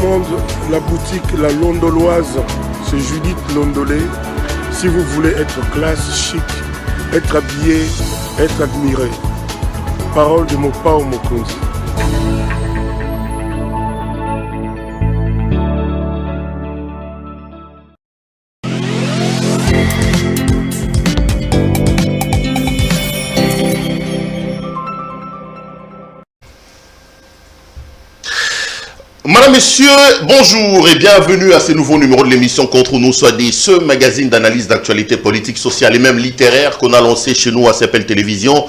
recommande la boutique La Londoloise, c'est Judith Londolé. Si vous voulez être classe, chic, être habillé, être admiré. Parole de Mopao Mokonzi. Madame, Messieurs, bonjour et bienvenue à ce nouveau numéro de l'émission Contre nous soit dit, ce magazine d'analyse d'actualité politique, sociale et même littéraire qu'on a lancé chez nous à CPL Télévision.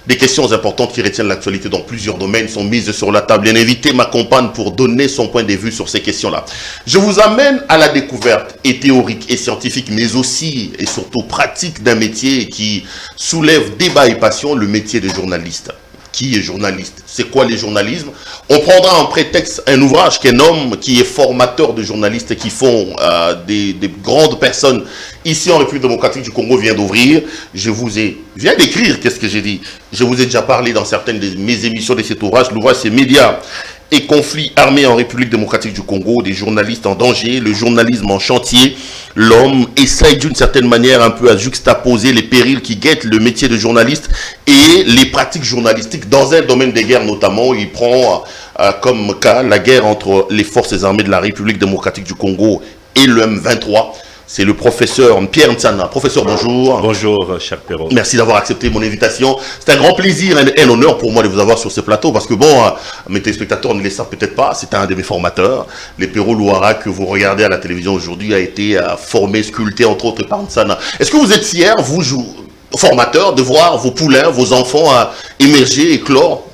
Des questions importantes qui retiennent l'actualité dans plusieurs domaines sont mises sur la table. Un invité m'accompagne pour donner son point de vue sur ces questions-là. Je vous amène à la découverte et théorique et scientifique, mais aussi et surtout pratique d'un métier qui soulève débat et passion, le métier de journaliste. Qui est journaliste? C'est quoi les journalismes? On prendra en prétexte un ouvrage qu'un homme qui est formateur de journalistes qui font des grandes personnes ici en République démocratique du Congo vient d'ouvrir. Vient d'écrire, qu'est-ce que j'ai dit? Je vous ai déjà parlé dans certaines de mes émissions de cet ouvrage. L'ouvrage c'est Médias et conflits armés en République démocratique du Congo, des journalistes en danger, le journalisme en chantier. L'homme essaye d'une certaine manière un peu à juxtaposer les périls qui guettent le métier de journaliste et les pratiques journalistiques dans un domaine des guerres notamment. Il prend comme cas la guerre entre les forces armées de la République démocratique du Congo et le M23. C'est le professeur Pierre Ntsana. Professeur, bonjour. Bonjour, cher Perrault. Merci d'avoir accepté mon invitation. C'est un grand plaisir, un honneur pour moi de vous avoir sur ce plateau parce que bon, mes téléspectateurs ne le savent peut-être pas, c'est un de mes formateurs. Les Perrault Louara que vous regardez à la télévision aujourd'hui a été formé, sculpté entre autres par Ntsana. Est-ce que vous êtes fier, vous, formateur, de voir vos poulains, vos enfants émerger, éclore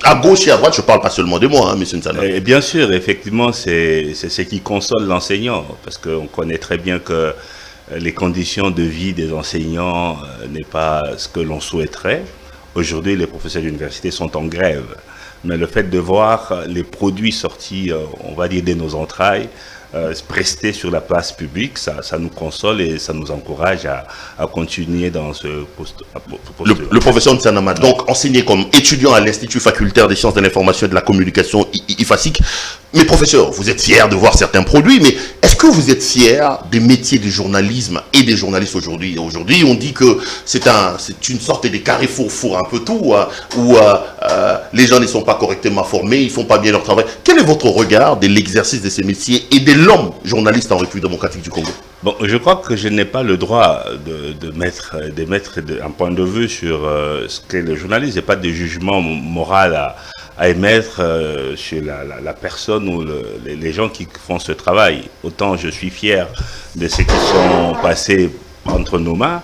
à gauche et à droite? Je ne parle pas seulement de moi, monsieur Ntsana. Et bien sûr, effectivement, c'est ce qui console l'enseignant, parce qu'on connaît très bien que les conditions de vie des enseignants n'est pas ce que l'on souhaiterait. Aujourd'hui, les professeurs d'université sont en grève. Mais le fait de voir les produits sortis, on va dire, de nos entrailles, prestés sur la place publique, ça nous console et ça nous encourage à continuer dans ce poste. Le professeur Ntsana, donc enseigné comme étudiant à l'Institut facultaire des sciences de l'information et de la communication IFASIC. Mais professeur, vous êtes fier de voir certains produits, mais est-ce que vous êtes fier des métiers du journalisme et des journalistes aujourd'hui? Aujourd'hui, on dit que c'est une sorte de carrefour un peu tout, où les gens ne sont pas correctement formés, ils ne font pas bien leur travail. Quel est votre regard de l'exercice de ces métiers et de l'homme journaliste en République démocratique du Congo? Bon, je crois que je n'ai pas le droit de mettre un point de vue sur ce qu'est le journaliste. Je n'ai pas de jugement moral à émettre sur la personne ou les gens qui font ce travail. Autant je suis fier de ce qui sont passés entre nos mains,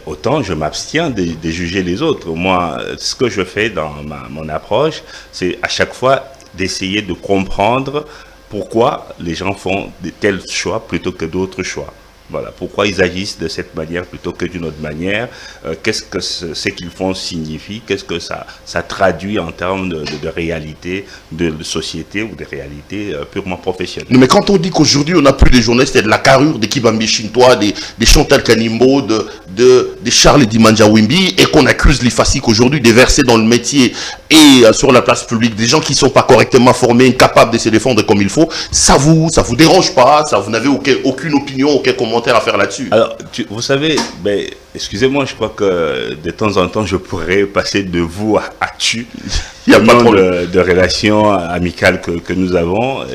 autant je m'abstiens de juger les autres. Moi, ce que je fais dans mon approche, c'est à chaque fois d'essayer de comprendre pourquoi les gens font de tels choix plutôt que d'autres choix. Voilà, pourquoi ils agissent de cette manière plutôt que d'une autre manière, qu'est-ce que ce qu'ils font signifie, qu'est-ce que ça traduit en termes de réalité, de société ou de réalité purement professionnelle. Mais quand on dit qu'aujourd'hui on n'a plus de journalistes, c'est de la carrure des Kibambi Chintois, des Chantal Kanimbo, des Charles Dimanja Wimbi, et qu'on accuse les FASIC aujourd'hui de verser dans le métier et sur la place publique des gens qui ne sont pas correctement formés, incapables de se défendre comme il faut, ça vous dérange pas, vous n'avez aucune opinion, aucun commentaire à faire là-dessus? Alors, vous savez, excusez-moi, je crois que de temps en temps, je pourrais passer de vous à tu. Il y a pas de relations amicales que nous avons.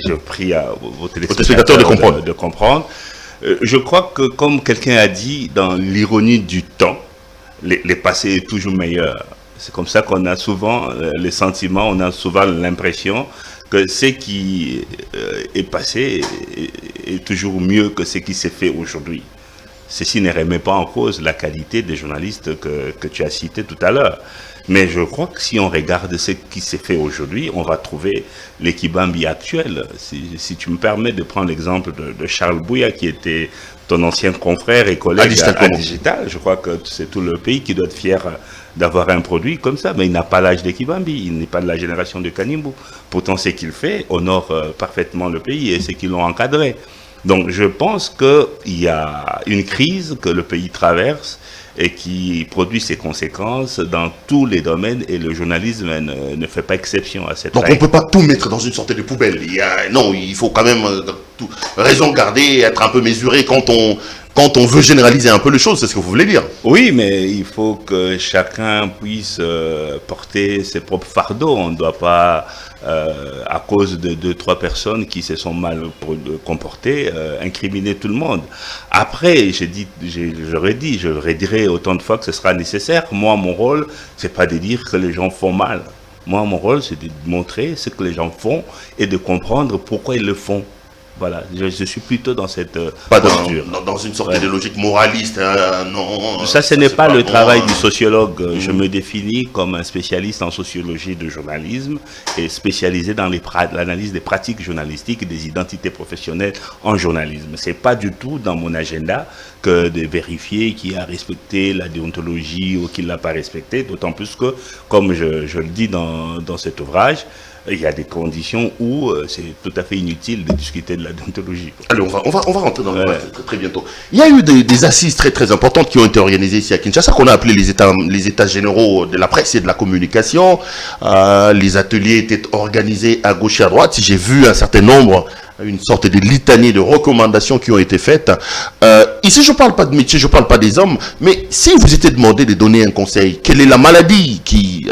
Je prie à vos téléspectateurs de comprendre. Je crois que, comme quelqu'un a dit, dans l'ironie du temps, les passés est toujours meilleur. C'est comme ça qu'on a souvent les sentiments, on a souvent l'impression que ce qui est passé est toujours mieux que ce qui s'est fait aujourd'hui. Ceci ne remet pas en cause la qualité des journalistes que tu as cités tout à l'heure. Mais je crois que si on regarde ce qui s'est fait aujourd'hui, on va trouver l'équibambi actuel. Si tu me permets de prendre l'exemple de Charles Bouya, qui était ton ancien confrère et collègue à Digital, je crois que c'est tout le pays qui doit être fier d'avoir un produit comme ça, mais il n'a pas l'âge d'Ekibambi, il n'est pas de la génération de Kanimbu. Pourtant, ce qu'il fait honore parfaitement le pays et ceux qui l'ont encadré. Donc, je pense qu'il y a une crise que le pays traverse et qui produit ses conséquences dans tous les domaines, et le journalisme ne fait pas exception à cette règle. Donc on ne peut pas tout mettre dans une sorte de poubelle. Non, il faut quand même raison garder, être un peu mesuré quand on veut généraliser un peu les choses, c'est ce que vous voulez dire. Oui, mais il faut que chacun puisse porter ses propres fardeaux. On ne doit pas, à cause de 2-3 personnes qui se sont mal comportées, incriminer tout le monde. Après, je redirai autant de fois que ce sera nécessaire. Moi, mon rôle, c'est pas de dire que les gens font mal. Moi, mon rôle, c'est de montrer ce que les gens font et de comprendre pourquoi ils le font. Voilà, je suis plutôt dans cette posture. Dans une sorte de logique moraliste. Non. Ça, ce n'est pas le travail du sociologue. Je me définis comme un spécialiste en sociologie de journalisme et spécialisé dans l'analyse des pratiques journalistiques et des identités professionnelles en journalisme. Ce n'est pas du tout dans mon agenda que de vérifier qui a respecté la déontologie ou qui ne l'a pas respecté, d'autant plus que, comme je le dis dans cet ouvrage, il y a des conditions où c'est tout à fait inutile de discuter de la déontologie. Allez, on va rentrer dans le débat très bientôt. Il y a eu des assises très très importantes qui ont été organisées ici à Kinshasa, qu'on a appelé les états généraux de la presse et de la communication. Les ateliers étaient organisés à gauche et à droite. J'ai vu un certain nombre, une sorte de litanie de recommandations qui ont été faites. Ici, je ne parle pas de métier, je ne parle pas des hommes, mais si vous étiez demandé de donner un conseil, quelle est la maladie qui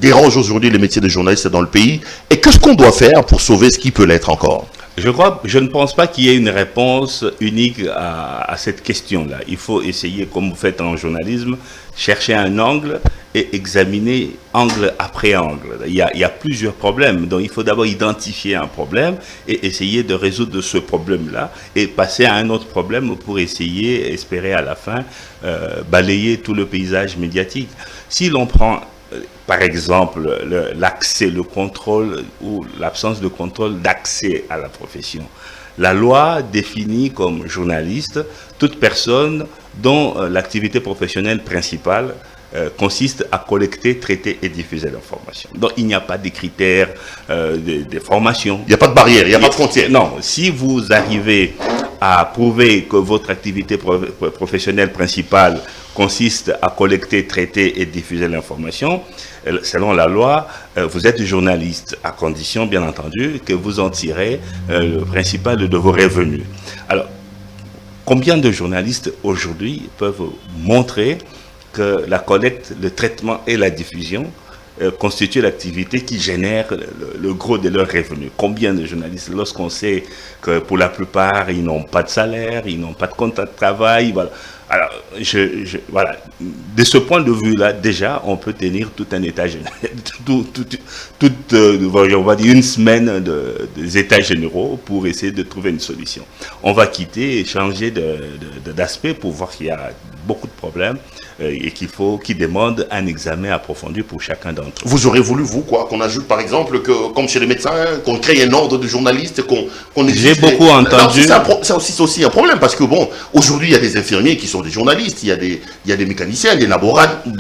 dérange aujourd'hui les métiers de journaliste dans le pays, et qu'est-ce qu'on doit faire pour sauver ce qui peut l'être encore? Je ne pense pas qu'il y ait une réponse unique à cette question-là. Il faut essayer, comme vous faites en journalisme, chercher un angle et examiner angle après angle. Il y a plusieurs problèmes, donc il faut d'abord identifier un problème et essayer de résoudre ce problème-là et passer à un autre problème pour essayer, espérer à la fin, balayer tout le paysage médiatique. Si l'on prend par exemple l'accès, le contrôle ou l'absence de contrôle d'accès à la profession. La loi définit comme journaliste toute personne dont l'activité professionnelle principale consiste à collecter, traiter et diffuser l'information. Donc il n'y a pas de critères de formation. Il n'y a pas de barrière, il n'y a pas de frontière. Non, si vous arrivez à prouver que votre activité professionnelle principale consiste à collecter, traiter et diffuser l'information, selon la loi, vous êtes journaliste, à condition, bien entendu, que vous en tirez le principal de vos revenus. Alors, combien de journalistes aujourd'hui peuvent montrer que la collecte, le traitement et la diffusion constituent l'activité qui génère le gros de leurs revenus? Combien de journalistes, lorsqu'on sait que pour la plupart, ils n'ont pas de salaire, ils n'ont pas de contrat de travail, voilà. Alors, voilà. De ce point de vue-là, déjà, on peut tenir tout un état général, on va dire une semaine des états généraux pour essayer de trouver une solution. On va quitter et changer d'aspect pour voir qu'il y a beaucoup de problèmes et qui demandent un examen approfondi pour chacun d'entre eux. Vous aurez voulu, vous, qu'on ajoute par exemple, que, comme chez les médecins, qu'on crée un ordre de journalistes, qu'on J'ai beaucoup entendu. C'est aussi un problème, parce que bon, aujourd'hui, il y a des infirmiers qui sont des journalistes, il y a des mécaniciens, des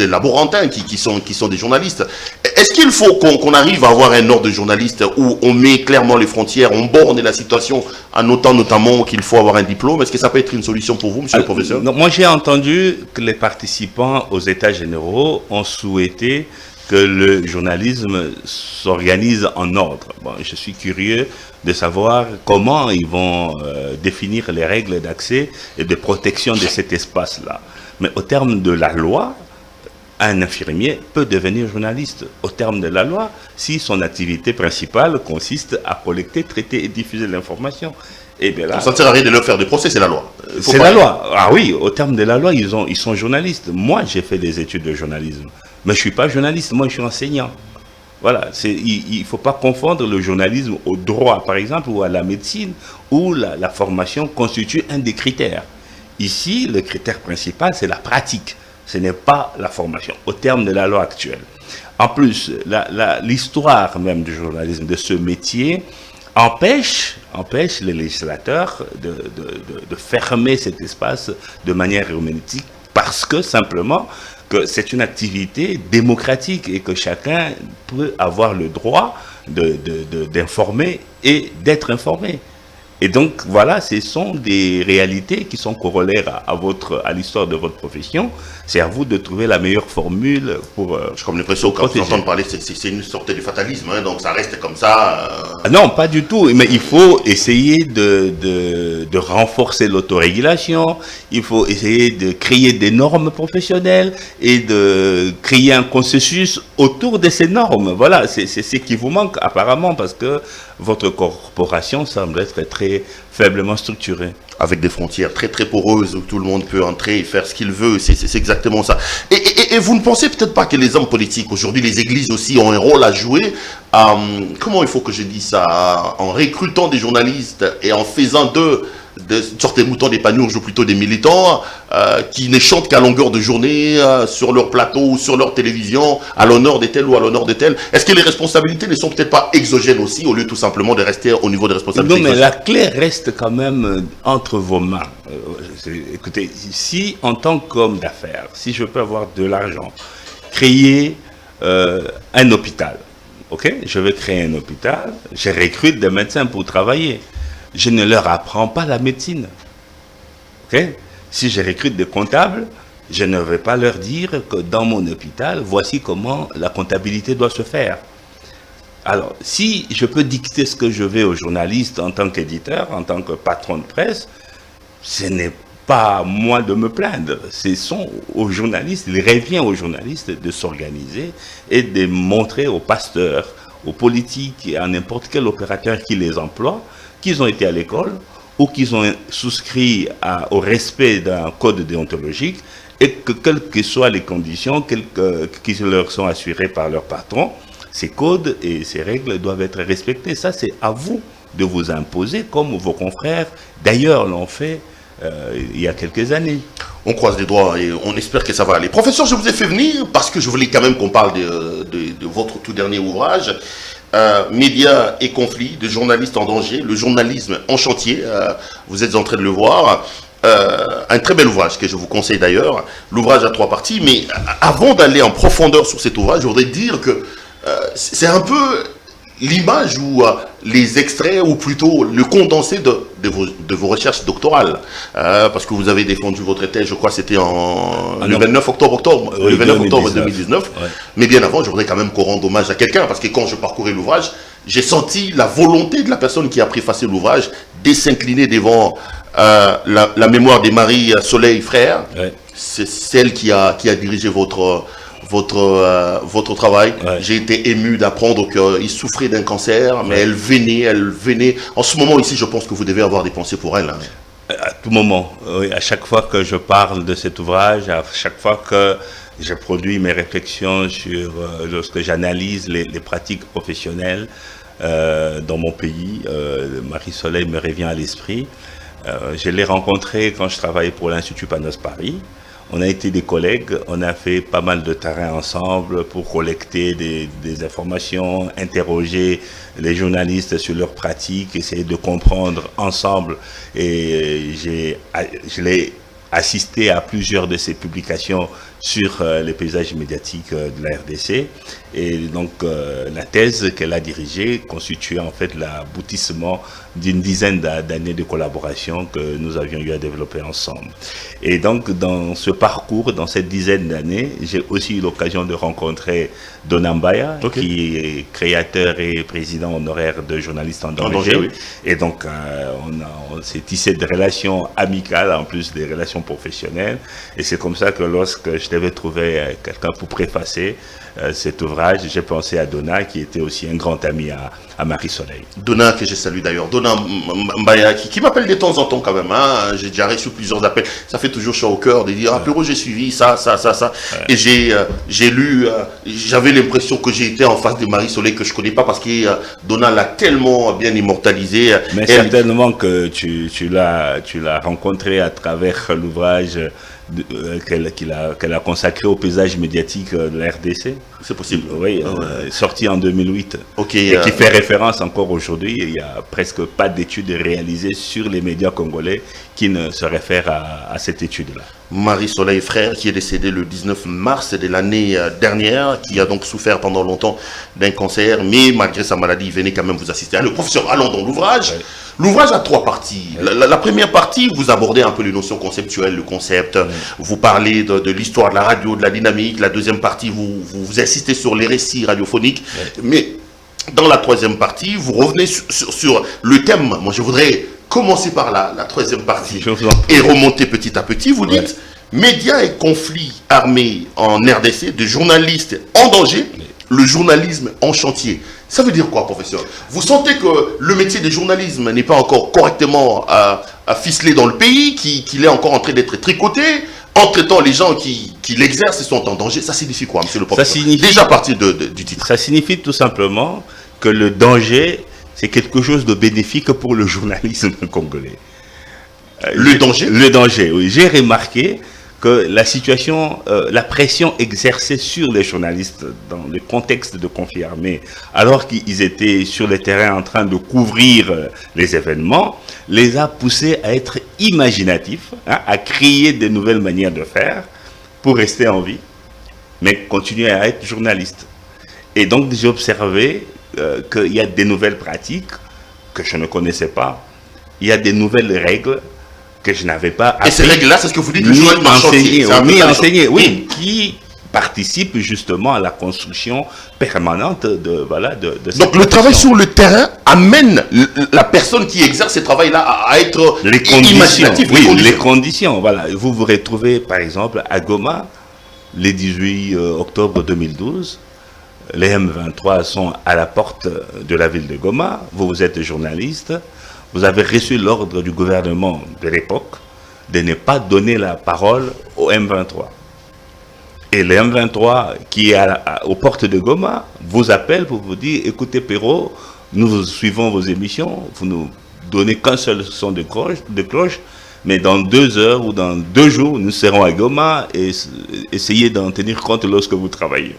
laborantins qui sont des journalistes. Est-ce qu'il faut qu'on arrive à avoir un ordre de journalistes où on met clairement les frontières, on borne la situation en notant notamment qu'il faut avoir un diplôme? Est-ce que ça peut être une solution pour vous, monsieur le professeur? Non, moi, j'ai entendu que les participants aux États généraux ont souhaité que le journalisme s'organise en ordre. Bon, je suis curieux de savoir comment ils vont définir les règles d'accès et de protection de cet espace-là. Mais au terme de la loi, un infirmier peut devenir journaliste. Au terme de la loi, si son activité principale consiste à collecter, traiter et diffuser l'information. Et bien là, ça ne sert à rien de leur faire des procès, c'est la loi. C'est la loi. Ah oui, au terme de la loi, ils sont journalistes. Moi, j'ai fait des études de journalisme. Mais je ne suis pas journaliste, moi je suis enseignant. Voilà, il ne faut pas confondre le journalisme au droit, par exemple, ou à la médecine, où la formation constitue un des critères. Ici, le critère principal, c'est la pratique. Ce n'est pas la formation, au terme de la loi actuelle. En plus, l'histoire même du journalisme, de ce métier, empêche les législateurs de fermer cet espace de manière hermétique, parce que simplement que c'est une activité démocratique et que chacun peut avoir le droit d'informer et d'être informé. Et donc, voilà, ce sont des réalités qui sont corollaires à l'histoire de votre profession. C'est à vous de trouver la meilleure formule pour j'ai comme l'impression que quand vous entendez parler, c'est une sorte de fatalisme, hein, donc ça reste comme ça. Non, pas du tout. Mais il faut essayer de renforcer l'autorégulation. Il faut essayer de créer des normes professionnelles et de créer un consensus autour de ces normes. Voilà, c'est ce qui vous manque apparemment parce que votre corporation semble être très faiblement structurée. Avec des frontières très très poreuses où tout le monde peut entrer et faire ce qu'il veut, c'est exactement ça. Et vous ne pensez peut-être pas que les hommes politiques, aujourd'hui les églises aussi ont un rôle à jouer, comment il faut que je dise ça, en recrutant des journalistes et en faisant d'eux de sorte de moutons des panurges ou plutôt des militants qui ne chantent qu'à longueur de journée sur leur plateau ou sur leur télévision à l'honneur de tel ou à l'honneur de tel. Est-ce que les responsabilités ne sont peut-être pas exogènes aussi au lieu tout simplement de rester au niveau des responsabilités? Non, mais la clé reste quand même entre vos mains. Écoutez, si en tant qu'homme d'affaires, si je peux avoir de l'argent, créer un hôpital, ok, je vais créer un hôpital, je recrute des médecins pour travailler. Je ne leur apprends pas la médecine. Okay? Si je recrute des comptables, je ne vais pas leur dire que dans mon hôpital, voici comment la comptabilité doit se faire. Alors, si je peux dicter ce que je veux aux journalistes en tant qu'éditeur, en tant que patron de presse, ce n'est pas à moi de me plaindre. Ce sont aux journalistes, il revient aux journalistes de s'organiser et de montrer aux pasteurs, aux politiques et à n'importe quel opérateur qui les emploie, qu'ils ont été à l'école ou qu'ils ont souscrit au respect d'un code déontologique et que quelles que soient les conditions qui leur sont assurées par leur patron, ces codes et ces règles doivent être respectés. Ça, c'est à vous de vous imposer comme vos confrères, d'ailleurs, l'ont fait il y a quelques années. On croise les doigts et on espère que ça va aller. Professeur, je vous ai fait venir parce que je voulais quand même qu'on parle de votre tout dernier ouvrage. Médias et conflits, de journalistes en danger, le journalisme en chantier, vous êtes en train de le voir, un très bel ouvrage que je vous conseille d'ailleurs, l'ouvrage a 3 parties, mais avant d'aller en profondeur sur cet ouvrage, je voudrais dire que c'est un peu l'image ou les extraits, ou plutôt le condensé de vos recherches doctorales, parce que vous avez défendu votre thèse, je crois que c'était le 29 octobre 2019, ouais. Mais bien avant, je voudrais quand même qu'on rende hommage à quelqu'un, parce que quand je parcourais l'ouvrage, j'ai senti la volonté de la personne qui a préfacé l'ouvrage de s'incliner devant la mémoire des Marie Soleil Frères, ouais. C'est celle qui a dirigé votre travail. Ouais. J'ai été ému d'apprendre qu'il souffrait d'un cancer, mais elle venait. En ce moment ici, je pense que vous devez avoir des pensées pour elle. Hein. À tout moment, oui, à chaque fois que je parle de cet ouvrage, à chaque fois que je produis mes réflexions sur lorsque j'analyse les pratiques professionnelles dans mon pays, Marie Soleil me revient à l'esprit. Je l'ai rencontrée quand je travaillais pour l'Institut Panos Paris. On a été des collègues, on a fait pas mal de terrain ensemble pour collecter des informations, interroger les journalistes sur leurs pratiques, essayer de comprendre ensemble. Et je l'ai assisté à plusieurs de ses publications sur les paysages médiatiques de la RDC. Et donc la thèse qu'elle a dirigée constituait en fait l'aboutissement d'une dizaine d'années de collaboration que nous avions eu à développer ensemble. Et donc dans ce parcours, dans cette dizaine d'années, j'ai aussi eu l'occasion de rencontrer Dona Mbaya, okay, qui est créateur et président honoraire de Journalistes en danger. Oui. Et donc on s'est tissé des relations amicales en plus des relations professionnelles. Et c'est comme ça que lorsque je devais trouver quelqu'un pour préfacer cet ouvrage, j'ai pensé à Dona, qui était aussi un grand ami à Marie Soleil. Dona, que je salue d'ailleurs. Dona Mbaya, qui m'appelle de temps en temps quand même. Hein. J'ai déjà reçu plusieurs appels. Ça fait toujours chaud au cœur de dire, ah, Pierrot, j'ai suivi ça. Ouais. Et j'ai lu, j'avais l'impression que j'ai été en face de Marie Soleil que je ne connais pas parce que Dona l'a tellement bien immortalisé. Mais certainement que tu l'as rencontré à travers l'ouvrage qu'elle a consacré au paysage médiatique de la RDC. C'est possible. Oui, sorti en 2008. Okay, et qui fait référence encore aujourd'hui. Il n'y a presque pas d'études réalisées sur les médias congolais qui ne se réfèrent à cette étude-là. Marie Soleil Frère, qui est décédée le 19 mars de l'année dernière, qui a donc souffert pendant longtemps d'un cancer, mais malgré sa maladie, il venait quand même vous assister. Le professeur, allons dans l'ouvrage. Ouais. L'ouvrage a 3 parties. La première partie, vous abordez un peu les notions conceptuelles, le concept. Vous parlez de l'histoire de la radio, de la dynamique. La deuxième partie, vous insistez sur les récits radiophoniques. Mais dans la troisième partie, vous revenez sur le thème. Moi, je voudrais commencer par la troisième partie et remonter petit à petit. Vous dites, médias et conflits armés en RDC, de journalistes en danger, le journalisme en chantier. Ça veut dire quoi, professeur? Vous sentez que le métier de journalisme n'est pas encore correctement ficelé dans le pays, qu'il est encore en train d'être tricoté? Entre-temps, les gens qui l'exercent sont en danger. Ça signifie quoi, monsieur le professeur? Ça signifie, déjà à partir du titre. Ça signifie tout simplement que le danger, c'est quelque chose de bénéfique pour le journalisme congolais. Le danger? Le danger, oui. J'ai remarqué que la situation, la pression exercée sur les journalistes dans le contexte de conflit armé, alors qu'ils étaient sur le terrain en train de couvrir les événements, les a poussés à être imaginatifs, hein, à créer de nouvelles manières de faire pour rester en vie, mais continuer à être journaliste. Et donc j'ai observé qu'il y a des nouvelles pratiques que je ne connaissais pas, il y a des nouvelles règles que je n'avais pas appris. Et ces règles-là, c'est ce que vous dites, le journalisme en chantier. Oui, qui participe justement à la construction permanente de donc le travail sur le terrain amène la personne qui exerce ce travail-là à être imaginatif. Oui, les conditions. Voilà. Vous vous retrouvez par exemple à Goma, le 18 octobre 2012. Les M23 sont à la porte de la ville de Goma. Vous êtes journaliste. Vous avez reçu l'ordre du gouvernement de l'époque de ne pas donner la parole au M23. Et le M23 qui est aux portes de Goma vous appelle pour vous dire, écoutez Perrault, nous suivons vos émissions, vous nous donnez qu'un seul son de cloche, mais dans 2 heures ou dans 2 jours, nous serons à Goma et essayez d'en tenir compte lorsque vous travaillez.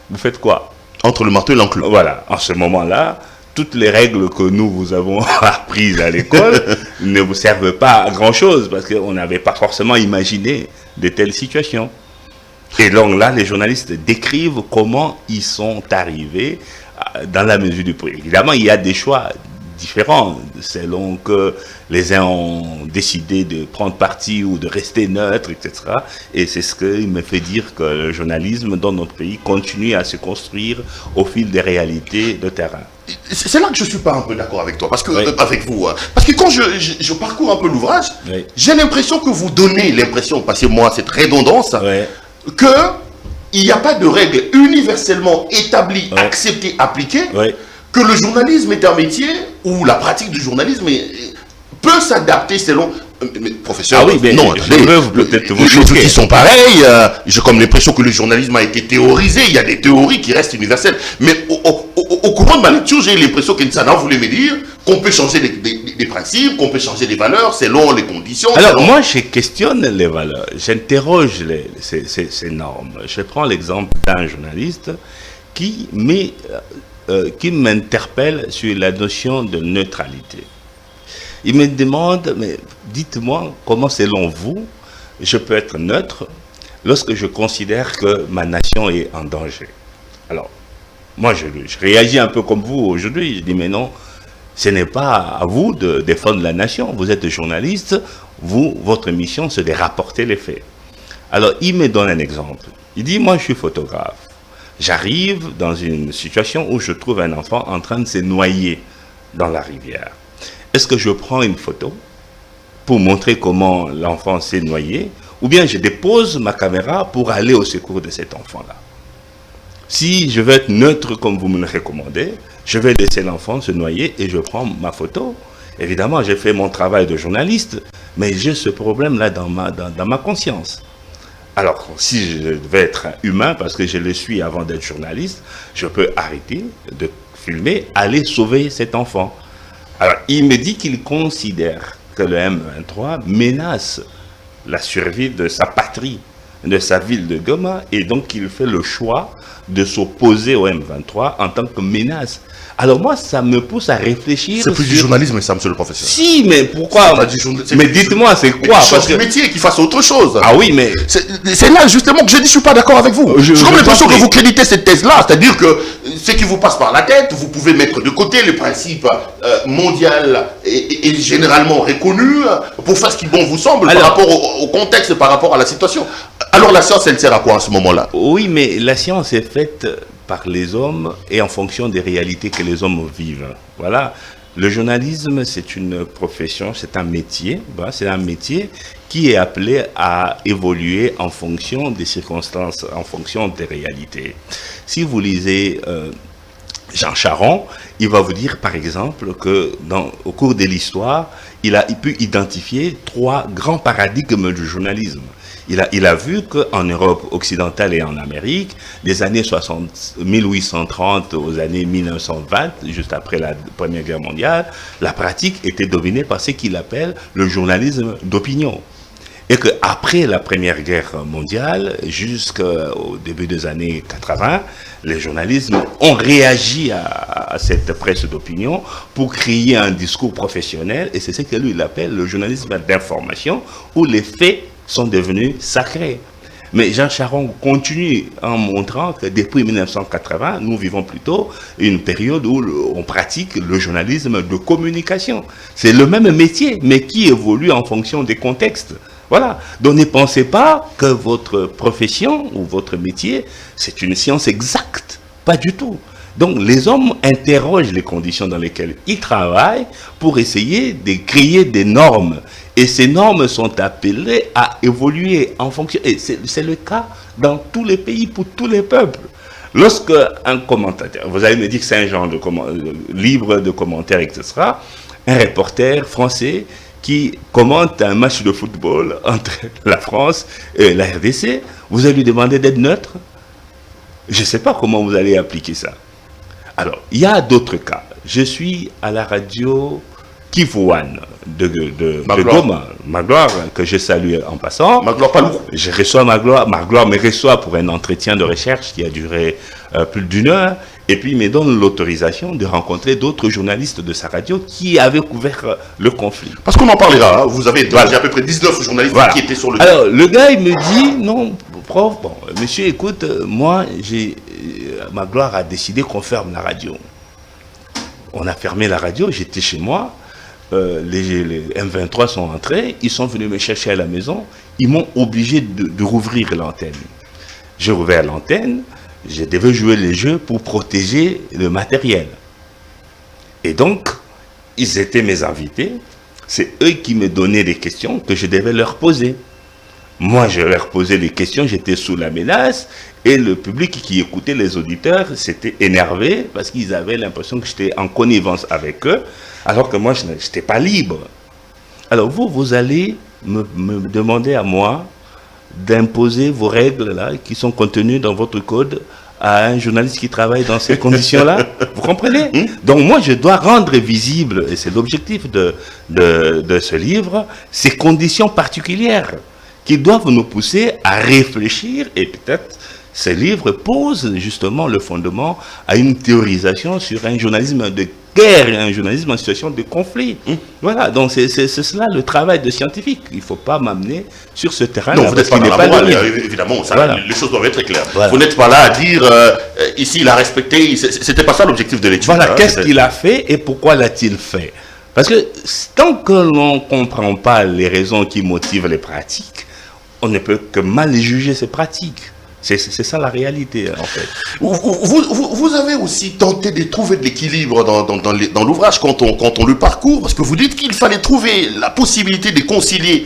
Vous faites quoi? Entre le marteau et l'enclume. Voilà, en ce moment-là, toutes les règles que nous vous avons apprises à l'école ne vous servent pas à grand-chose parce qu'on n'avait pas forcément imaginé de telles situations. Et donc là, les journalistes décrivent comment ils sont arrivés dans la mesure du possible. Évidemment, il y a des choix différents selon que les uns ont décidé de prendre parti ou de rester neutre, etc. Et c'est ce qui me fait dire que le journalisme dans notre pays continue à se construire au fil des réalités de terrain. C'est là que je ne suis pas un peu d'accord avec toi, parce que, avec vous. Parce que quand je parcours un peu l'ouvrage, j'ai l'impression que vous donnez l'impression, passez-moi cette redondance, qu'il n'y a pas de règles universellement établies, acceptées, appliquées, que le journalisme est un métier où la pratique du journalisme peut s'adapter selon... Mais, professeur, non, les outils sont pareils. J'ai comme l'impression que le journalisme a été théorisé. Il y a des théories qui restent universelles. Mais au courant de ma lecture, j'ai l'impression qu'Insana voulait me dire qu'on peut changer des principes, qu'on peut changer des valeurs selon les conditions. Alors moi, je questionne les valeurs. J'interroge ces normes. Je prends l'exemple d'un journaliste qui m'interpelle sur la notion de neutralité. Il me demande, mais dites-moi comment selon vous, je peux être neutre lorsque je considère que ma nation est en danger. Alors, moi je réagis un peu comme vous aujourd'hui, je dis mais non, ce n'est pas à vous de défendre la nation, vous êtes journaliste, votre mission c'est de rapporter les faits. Alors il me donne un exemple, il dit moi je suis photographe, j'arrive dans une situation où je trouve un enfant en train de se noyer dans la rivière. Est-ce que je prends une photo pour montrer comment l'enfant s'est noyé ou bien je dépose ma caméra pour aller au secours de cet enfant-là? Si je veux être neutre comme vous me le recommandez, je vais laisser l'enfant se noyer et je prends ma photo. Évidemment, j'ai fait mon travail de journaliste, mais j'ai ce problème-là dans ma conscience. Alors, si je devais être humain, parce que je le suis avant d'être journaliste, je peux arrêter de filmer, aller sauver cet enfant. Alors, il me dit qu'il considère que le M23 menace la survie de sa patrie de sa ville de Goma, et donc il fait le choix de s'opposer au M23 en tant que menace. Alors moi, ça me pousse à réfléchir. C'est plus du journalisme, ça, monsieur le professeur. Si, mais pourquoi? Mais dites-moi, c'est quoi? Parce que métier, qu'il fasse autre chose. Ah oui, mais c'est là justement que je dis, je suis pas d'accord avec vous. J'ai comme l'impression que vous créditez cette thèse-là, c'est-à-dire que ce qui vous passe par la tête, vous pouvez mettre de côté les principes mondiaux et généralement reconnus pour faire ce qui bon vous semble. Alors, par rapport au contexte, par rapport à la situation. Alors la science, elle sert à quoi à ce moment-là? Oui, mais la science est faite par les hommes et en fonction des réalités que les hommes vivent. Voilà. Le journalisme, c'est une profession, c'est un métier. Voilà, c'est un métier qui est appelé à évoluer en fonction des circonstances, en fonction des réalités. Si vous lisez Jean Charron, il va vous dire par exemple que au cours de l'histoire, il peut identifier 3 grands paradigmes du journalisme. Il a vu qu'en Europe occidentale et en Amérique, des années 1830 aux années 1920, juste après la Première Guerre mondiale, la pratique était dominée par ce qu'il appelle le journalisme d'opinion. Et qu'après la Première Guerre mondiale, jusqu'au début des années 80, les journalistes ont réagi à cette presse d'opinion pour créer un discours professionnel, et c'est ce que lui il appelle le journalisme d'information, où les faits sont devenus sacrés. Mais Jean Charron continue en montrant que depuis 1980, nous vivons plutôt une période où on pratique le journalisme de communication. C'est le même métier, mais qui évolue en fonction des contextes. Voilà. Donc ne pensez pas que votre profession ou votre métier, c'est une science exacte. Pas du tout. Donc les hommes interrogent les conditions dans lesquelles ils travaillent pour essayer de créer des normes. Et ces normes sont appelées à évoluer en fonction. Et c'est le cas dans tous les pays, pour tous les peuples. Lorsque un commentateur, vous allez me dire que c'est un genre de libre de commentaires, etc., un reporter français qui commente un match de football entre la France et la RDC, vous allez lui demander d'être neutre? Je ne sais pas comment vous allez appliquer ça. Alors, il y a d'autres cas. Je suis à la radio Kivuan de Goma, Magloire, que je salue en passant. Magloire pas lourd. Je reçois Magloire me reçoit pour un entretien de recherche qui a duré plus d'1 heure, et puis il me donne l'autorisation de rencontrer d'autres journalistes de sa radio qui avaient couvert le conflit. Parce qu'on en parlera, hein. Vous avez à peu près 19 journalistes qui étaient sur le terrain. Alors, le gars, il me dit, non, prof, bon, monsieur, écoute, moi, Magloire a décidé qu'on ferme la radio. On a fermé la radio, j'étais chez moi, les M23 sont entrés, ils sont venus me chercher à la maison, ils m'ont obligé de rouvrir l'antenne. J'ai rouvert l'antenne, je devais jouer les jeux pour protéger le matériel. Et donc, ils étaient mes invités, c'est eux qui me donnaient des questions que je devais leur poser. Moi, je leur posais des questions, j'étais sous la menace, et le public qui écoutait les auditeurs s'était énervé parce qu'ils avaient l'impression que j'étais en connivence avec eux, alors que moi, je n'étais pas libre. Alors vous allez me demander à moi d'imposer vos règles là, qui sont contenues dans votre code à un journaliste qui travaille dans ces conditions-là. Vous comprenez? Donc moi, je dois rendre visible, et c'est l'objectif de ce livre, ces conditions particulières qui doivent nous pousser à réfléchir, et peut-être ces livres posent justement le fondement à une théorisation sur un journalisme de guerre et un journalisme en situation de conflit. Voilà, donc c'est cela le travail de scientifique. Il ne faut pas m'amener sur ce terrain. Non, vous n'êtes pas dans la morale, évidemment, ça, voilà. Les choses doivent être claires. Voilà. Vous n'êtes pas là à dire, ici il a respecté, c'était pas ça l'objectif de l'étude. Voilà, qu'est-ce qu'il a fait et pourquoi l'a-t-il fait? Parce que tant que l'on ne comprend pas les raisons qui motivent les pratiques, on ne peut que mal juger ces pratiques. C'est ça la réalité, en fait. Vous avez aussi tenté de trouver de l'équilibre dans l'ouvrage quand on le parcourt, parce que vous dites qu'il fallait trouver la possibilité de concilier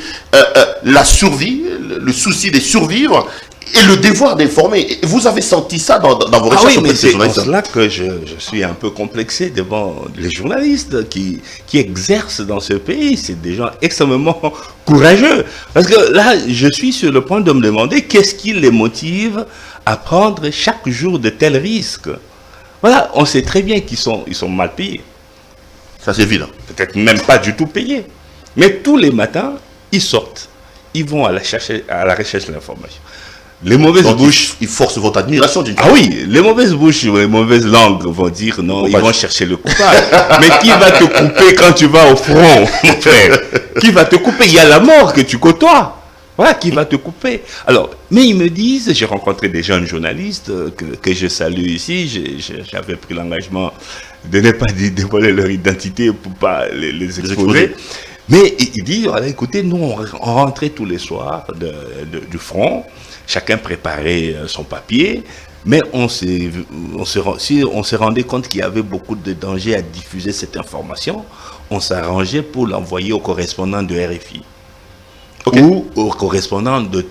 la survie, le souci de survivre, et le devoir d'informer. Vous avez senti ça dans vos recherches? Oui, mais c'est pour cela que je suis un peu complexé devant les journalistes qui exercent dans ce pays. C'est des gens extrêmement courageux. Parce que là, je suis sur le point de me demander qu'est-ce qui les motive à prendre chaque jour de tels risques. Voilà, on sait très bien qu'ils sont mal payés. Ça, c'est évident. Peut-être même pas du tout payés. Mais tous les matins, ils sortent. ils vont à la recherche de l'information. Les mauvaises bouches... Ils forcent votre admiration d'une Ah oui, les mauvaises bouches, les mauvaises langues vont dire non, ils vont chercher le coupable. Mais qui va te couper quand tu vas au front, mon frère? Qui va te couper? Il y a la mort que tu côtoies. Voilà, qui va te couper. Alors, mais ils me disent, j'ai rencontré des jeunes journalistes que je salue ici, j'avais pris l'engagement de ne pas dévoiler leur identité pour pas les exposer. Mais ils disent, voilà, écoutez, nous on rentrait tous les soirs du front, chacun préparait son papier, mais on se rendait compte qu'il y avait beaucoup de dangers à diffuser cette information, on s'arrangeait pour l'envoyer au correspondant de RFI. Okay. Ou au correspondant de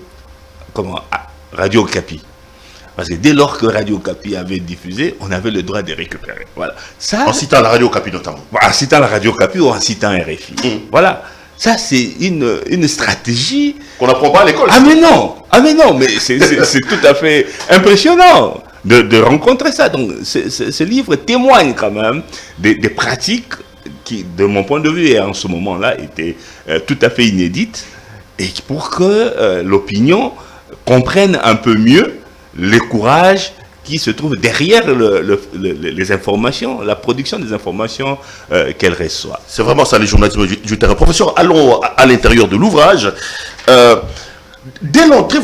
Radio Okapi. Parce que dès lors que Radio Okapi avait diffusé, on avait le droit de récupérer. Voilà. Ça, en citant la Radio Okapi notamment. En citant la Radio Okapi ou en citant RFI. Voilà. Ça, c'est une stratégie... qu'on n'apprend pas à l'école. Ah mais non, mais c'est tout à fait impressionnant de rencontrer ça. Donc, ce livre témoigne quand même des pratiques qui, de mon point de vue, et en ce moment-là, étaient tout à fait inédites. Et pour que l'opinion comprenne un peu mieux les courages qui se trouvent derrière les informations, la production des informations qu'elle reçoit. C'est vraiment ça, les journalistes du terrain. Professeur, allons à l'intérieur de l'ouvrage. Dès l'entrée,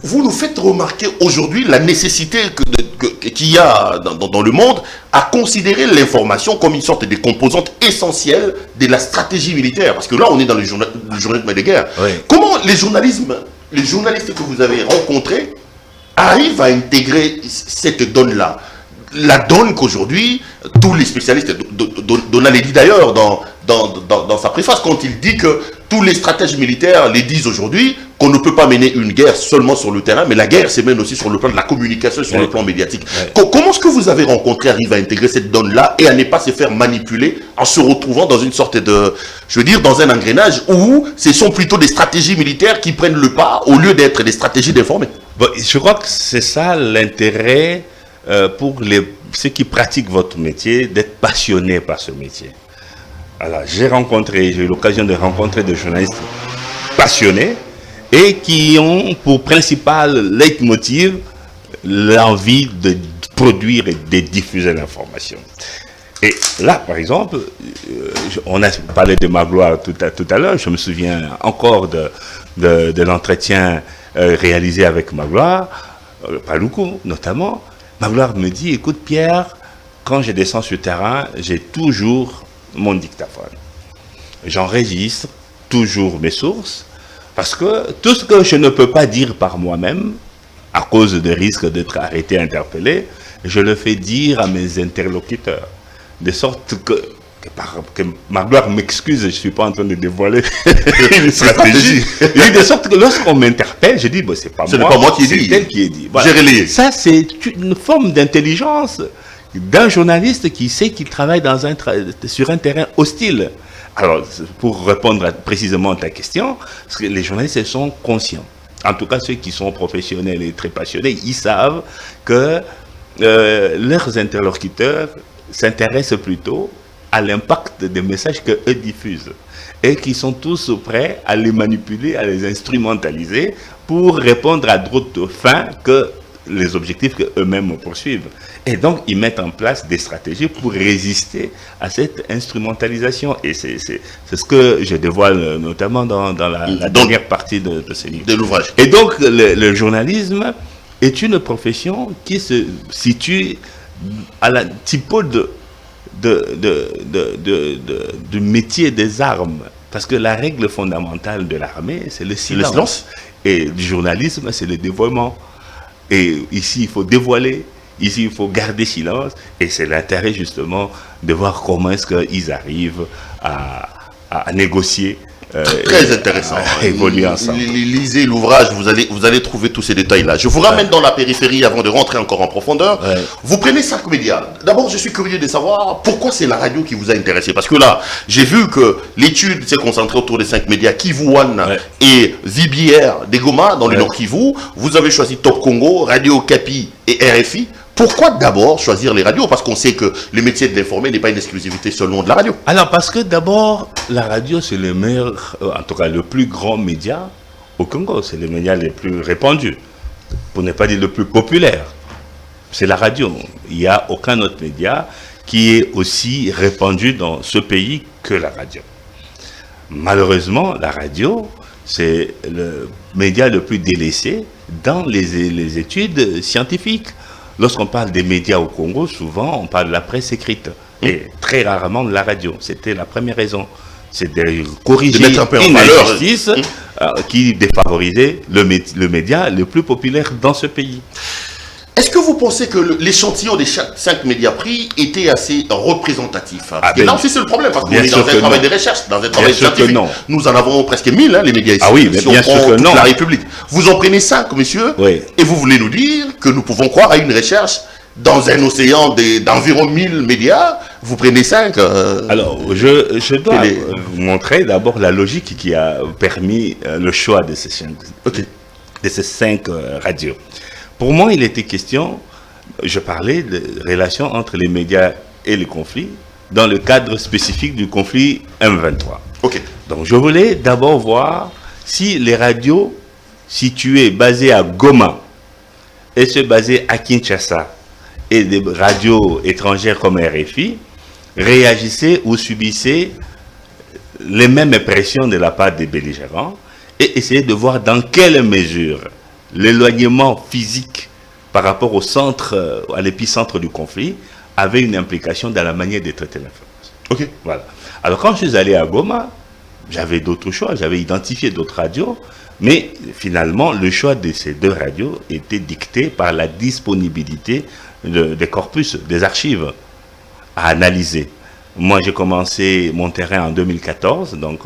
vous nous faites remarquer aujourd'hui la nécessité qu'il y a dans le monde à considérer l'information comme une sorte de composante essentielle de la stratégie militaire. Parce que là, on est dans le journalisme de guerre. Oui. Comment les journalistes que vous avez rencontrés arrivent à intégrer cette donne-là? La donne qu'aujourd'hui, tous les spécialistes, Donald l'a dit d'ailleurs dans sa préface, quand il dit que tous les stratèges militaires les disent aujourd'hui qu'on ne peut pas mener une guerre seulement sur le terrain, mais la guerre se mène aussi sur le plan de la communication, sur le plan médiatique. Comment est-ce que vous avez rencontré arrive à intégrer cette donne-là et à ne pas se faire manipuler en se retrouvant dans une sorte de, je veux dire, dans un engrenage où ce sont plutôt des stratégies militaires qui prennent le pas au lieu d'être des stratégies d'informer? Bon, je crois que c'est ça l'intérêt pour ceux qui pratiquent votre métier, d'être passionnés par ce métier. Alors, j'ai eu l'occasion de rencontrer des journalistes passionnés et qui ont pour principal leitmotiv l'envie de produire et de diffuser l'information. Et là, par exemple, on a parlé de Magloire tout à l'heure, je me souviens encore de l'entretien réalisé avec Magloire, Paloukou notamment. Magloire me dit, écoute Pierre, quand je descends sur le terrain, j'ai toujours mon dictaphone. J'enregistre toujours mes sources, parce que tout ce que je ne peux pas dire par moi-même, à cause de risque d'être arrêté, interpellé, je le fais dire à mes interlocuteurs. De sorte que Magloire m'excuse, je ne suis pas en train de dévoiler une stratégie. De sorte que lorsqu'on m'interpelle, je dis, bon, c'est pas moi qui ai dit. C'est elle qui est dit. Voilà. J'ai relayé. Ça, c'est une forme d'intelligence d'un journaliste qui sait qu'il travaille sur un terrain hostile. Alors, pour répondre précisément à ta question, parce que les journalistes sont conscients. En tout cas, ceux qui sont professionnels et très passionnés, ils savent que leurs interlocuteurs s'intéressent plutôt à l'impact des messages qu'eux diffusent et qui sont tous prêts à les manipuler, à les instrumentaliser pour répondre à d'autres fins que les objectifs qu'eux-mêmes poursuivent. Et donc, ils mettent en place des stratégies pour résister à cette instrumentalisation. Et c'est ce que je dévoile notamment dans la dernière partie de ce livre. De l'ouvrage. Et donc, le journalisme est une profession qui se situe à l'antipode du métier des armes. Parce que la règle fondamentale de l'armée, c'est le silence. Et du journalisme, c'est le dévoilement. Et ici, il faut dévoiler, ici, il faut garder silence. Et c'est l'intérêt, justement, de voir comment est-ce qu'ils arrivent à négocier. Très intéressant. Évoluer ensemble. Lisez l'ouvrage, vous allez trouver tous ces détails-là. Je vous ramène dans la périphérie avant de rentrer encore en profondeur. Vous prenez 5 médias. D'abord, je suis curieux de savoir pourquoi c'est la radio qui vous a intéressé. Parce que là, j'ai vu que l'étude s'est concentrée autour des 5 médias Kivu One et VBR des Goma dans le Nord Kivu. Vous avez choisi Top Congo, Radio Okapi et RFI. Pourquoi d'abord choisir les radios? Parce qu'on sait que le métier de l'informer n'est pas une exclusivité seulement de la radio. Alors, parce que d'abord, la radio, c'est le meilleur, en tout cas le plus grand média au Congo. C'est les médias les plus répandus, pour ne pas dire le plus populaire. C'est la radio. Il n'y a aucun autre média qui est aussi répandu dans ce pays que la radio. Malheureusement, la radio, c'est le média le plus délaissé dans les études scientifiques. Lorsqu'on parle des médias au Congo, souvent on parle de la presse écrite et très rarement de la radio. C'était la première raison. C'est de corriger une injustice qui défavorisait le média le plus populaire dans ce pays. Est-ce que vous pensez que l'échantillon des 5 médias pris était assez représentatif? Et là aussi c'est le problème, parce qu'on est dans un travail de recherche, dans un travail scientifique. Nous en avons presque 1000, les médias ici. Ah oui, mais bien sûr que non. La République. Vous en prenez 5, monsieur, et vous voulez nous dire que nous pouvons croire à une recherche dans un océan d'environ 1000 médias, vous prenez 5. Alors, je dois vous montrer d'abord la logique qui a permis le choix de ces 5 radios. Pour moi, il était question, je parlais de relations entre les médias et les conflits dans le cadre spécifique du conflit M23. Donc, je voulais d'abord voir si les radios situées, basées à Goma et ceux basées à Kinshasa et des radios étrangères comme RFI réagissaient ou subissaient les mêmes pressions de la part des belligérants et essayer de voir dans quelle mesure l'éloignement physique par rapport au centre, à l'épicentre du conflit, avait une implication dans la manière de traiter l'information. Voilà. Alors quand je suis allé à Goma, j'avais d'autres choix, j'avais identifié d'autres radios, mais finalement le choix de ces 2 radios était dicté par la disponibilité des corpus, des archives à analyser. Moi j'ai commencé mon terrain en 2014, donc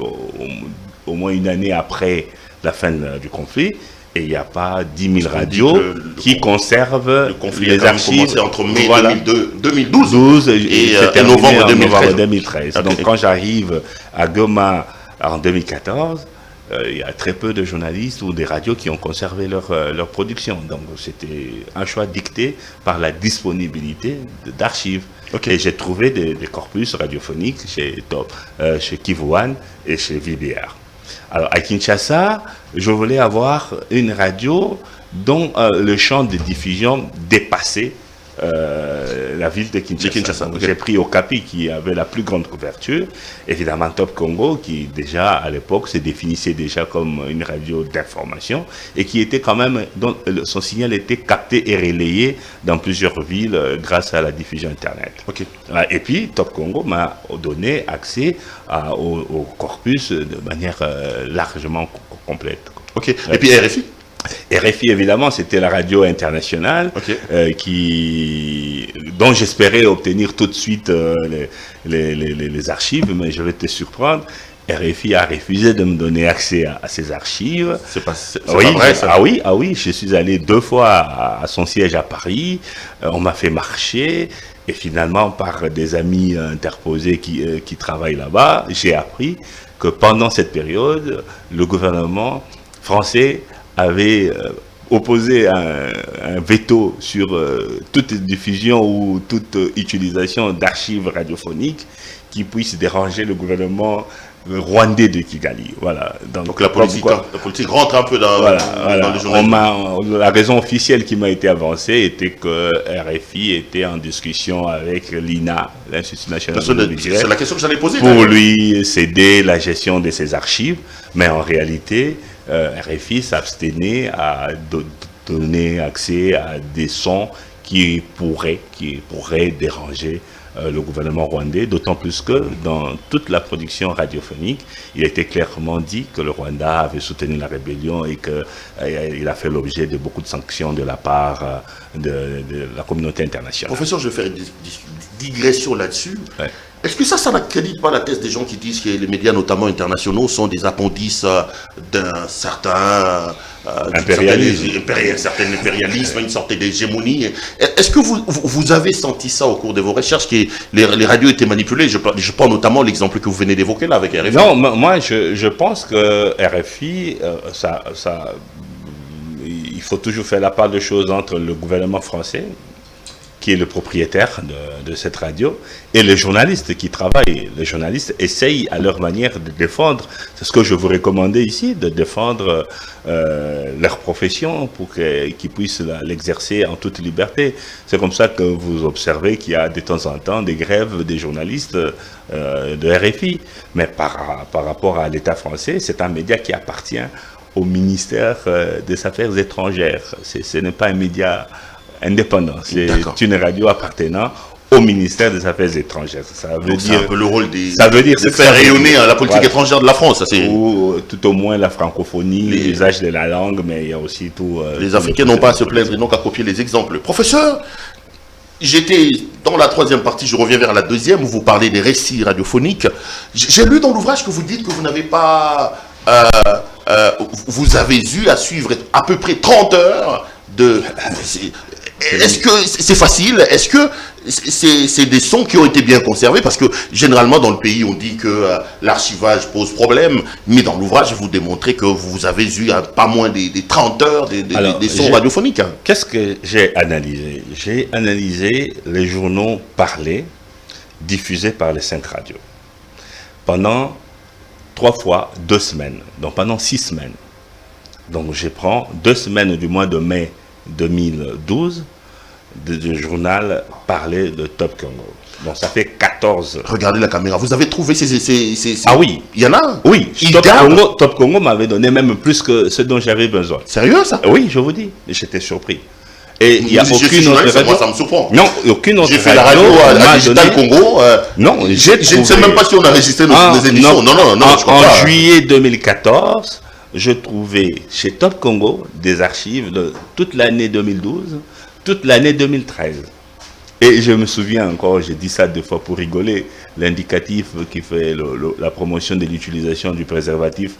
au moins une année après la fin du conflit, et il n'y a pas 10 000 radios qui conservent les archives. C'est entre mai 2012 et novembre 2013. Donc quand j'arrive à Goma en 2014, il y a très peu de journalistes ou des radios qui ont conservé leur production. Donc c'était un choix dicté par la disponibilité d'archives. Et j'ai trouvé des corpus radiophoniques chez Kivu One et chez VBR. Alors à Kinshasa, je voulais avoir une radio dont le champ de diffusion dépassait la ville de Kinshasa. J'ai pris Okapi qui avait la plus grande couverture, évidemment Top Congo qui déjà à l'époque se définissait déjà comme une radio d'information et qui était quand même, dont son signal était capté et relayé dans plusieurs villes grâce à la diffusion internet. Et puis Top Congo m'a donné accès au corpus de manière largement complète. Et puis RFI? RFI, évidemment, c'était la radio internationale dont j'espérais obtenir tout de suite les archives, mais je vais te surprendre. RFI a refusé de me donner accès à ces archives. C'est pas vrai, ça. Ah oui, je suis allé 2 fois à son siège à Paris. On m'a fait marcher. Et finalement, par des amis interposés qui travaillent là-bas, j'ai appris que pendant cette période, le gouvernement français avait opposé un veto sur toute diffusion ou toute utilisation d'archives radiophoniques qui puissent déranger le gouvernement rwandais de Kigali. Voilà. Donc la politique rentre un peu dans le journal. La raison officielle qui m'a été avancée était que RFI était en discussion avec l'INA, l'Institut national de l'audiovisuel. C'est la question que j'allais poser. Pour lui céder la gestion de ses archives, mais en réalité, RFI s'abstenait à donner accès à des sons qui pourraient déranger le gouvernement rwandais, d'autant plus que dans toute la production radiophonique, il était clairement dit que le Rwanda avait soutenu la rébellion et qu'il a fait l'objet de beaucoup de sanctions de la part de la communauté internationale. Professeur, je vais faire une digression là-dessus. Est-ce que ça n'accrédite pas la thèse des gens qui disent que les médias, notamment internationaux, sont des appendices d'un certain impérialisme, une sorte d'hégémonie? Est-ce que vous avez senti ça au cours de vos recherches, que les radios étaient manipulées? Je prends notamment l'exemple que vous venez d'évoquer là avec RFI. Non, moi je pense que RFI, il faut toujours faire la part de choses entre le gouvernement français qui est le propriétaire de cette radio, et les journalistes qui travaillent. Les journalistes essayent à leur manière de défendre, c'est ce que je vous recommandais ici, de défendre leur profession pour qu'ils puissent l'exercer en toute liberté. C'est comme ça que vous observez qu'il y a de temps en temps des grèves des journalistes de RFI. Mais par rapport à l'État français, c'est un média qui appartient au ministère des Affaires étrangères. Ce n'est pas un média indépendant, c'est une radio appartenant au ministère des Affaires étrangères. Ça veut dire, c'est un peu le rôle de faire rayonner la politique étrangère de la France. Ou tout au moins la francophonie, l'usage de la langue, mais il y a aussi tout... les Africains n'ont pas à se plaindre, ils n'ont qu'à copier les exemples. Professeur, j'étais dans la troisième partie, je reviens vers la deuxième, où vous parlez des récits radiophoniques. J'ai lu dans l'ouvrage que vous dites que vous n'avez pas... vous avez eu à suivre à peu près 30 heures de... Est-ce que c'est facile? Est-ce que c'est des sons qui ont été bien conservés? Parce que généralement dans le pays on dit que l'archivage pose problème, mais dans l'ouvrage vous démontrez que vous avez eu pas moins des 30 heures des sons radiophoniques. Qu'est-ce que j'ai analysé? J'ai analysé les journaux parlés diffusés par les 5 radios pendant 3 fois 2 semaines, donc pendant 6 semaines. Donc je prends 2 semaines du mois de mai 2012 du journal parlé de Top Congo. Donc ça fait 14. Regardez la caméra. Vous avez trouvé ces... Ah oui. Il y en a? Oui. Top Congo m'avait donné même plus que ce dont j'avais besoin. Sérieux ça? Oui, je vous dis. J'étais surpris. Et il n'y a aucune autre radio. Moi, ça me surprend. Non, aucune autre radio. J'ai fait la radio à Digital Congo. Non, je ne sais même pas si on a enregistré nos émissions. Non, je crois pas. En juillet 2014, je trouvais chez Top Congo des archives de toute l'année 2012, toute l'année 2013. Et je me souviens encore, j'ai dit ça 2 fois pour rigoler, l'indicatif qui fait la promotion de l'utilisation du préservatif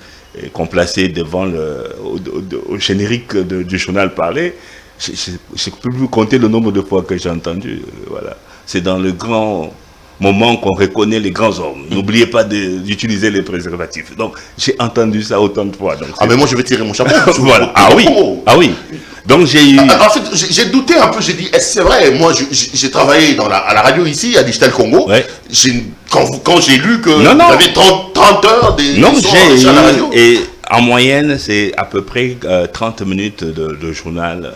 qu'on plaçait devant au générique du journal parlé. Je ne peux plus compter le nombre de fois que j'ai entendu. Voilà. C'est dans le grand moment qu'on reconnaît les grands hommes. N'oubliez pas d'utiliser les préservatifs. Donc, j'ai entendu ça autant de fois. Donc, mais moi, je vais tirer mon chapeau. Voilà. Ah oui. Donc, j'ai eu... En fait, j'ai douté un peu. J'ai dit, est-ce que c'est vrai? Moi, j'ai travaillé à la radio ici, à Digital Congo. Ouais. Quand j'ai lu que vous avez 30 heures des sons à la radio. Et en moyenne, c'est à peu près 30 minutes de journal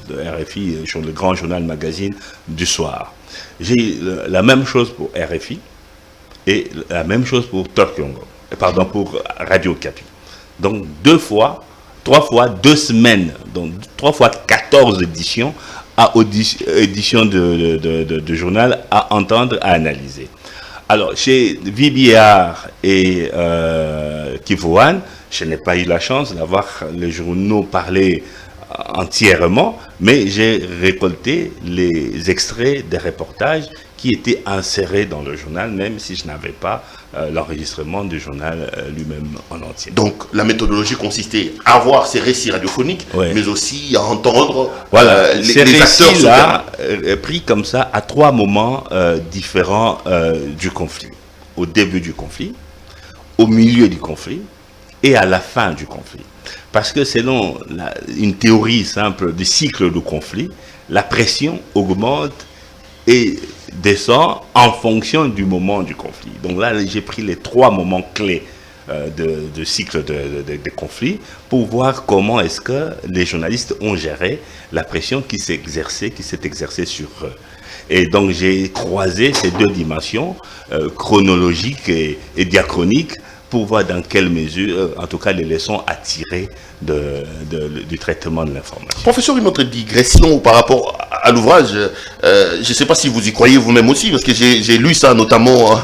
de RFI, le grand journal magazine du soir. J'ai la même chose pour RFI et la même chose pour Top Congo, pour Radio Okapi. Donc 3 fois 2 semaines, donc 3 fois 14 éditions éditions de journal à entendre, à analyser. Alors chez VBR et Kivuan, je n'ai pas eu la chance d'avoir les journaux parlés entièrement, mais j'ai récolté les extraits des reportages qui étaient insérés dans le journal, même si je n'avais pas l'enregistrement du journal lui-même en entier. Donc la méthodologie consistait à avoir ces récits radiophoniques, mais aussi à entendre ces récits-là pris comme ça à 3 moments différents du conflit. Au début du conflit, au milieu du conflit et à la fin du conflit. Parce que selon une théorie simple du cycle du conflit, la pression augmente et descend en fonction du moment du conflit. Donc là, j'ai pris les 3 moments clés de cycle de conflit pour voir comment est-ce que les journalistes ont géré la pression qui s'est exercée sur eux. Et donc j'ai croisé ces 2 dimensions, chronologiques et diachroniques, pour voir dans quelle mesure, en tout cas, les leçons à tirer du traitement de l'information. Professeur, une autre digression par rapport à l'ouvrage. Je ne sais pas si vous y croyez vous-même aussi, parce que j'ai lu ça notamment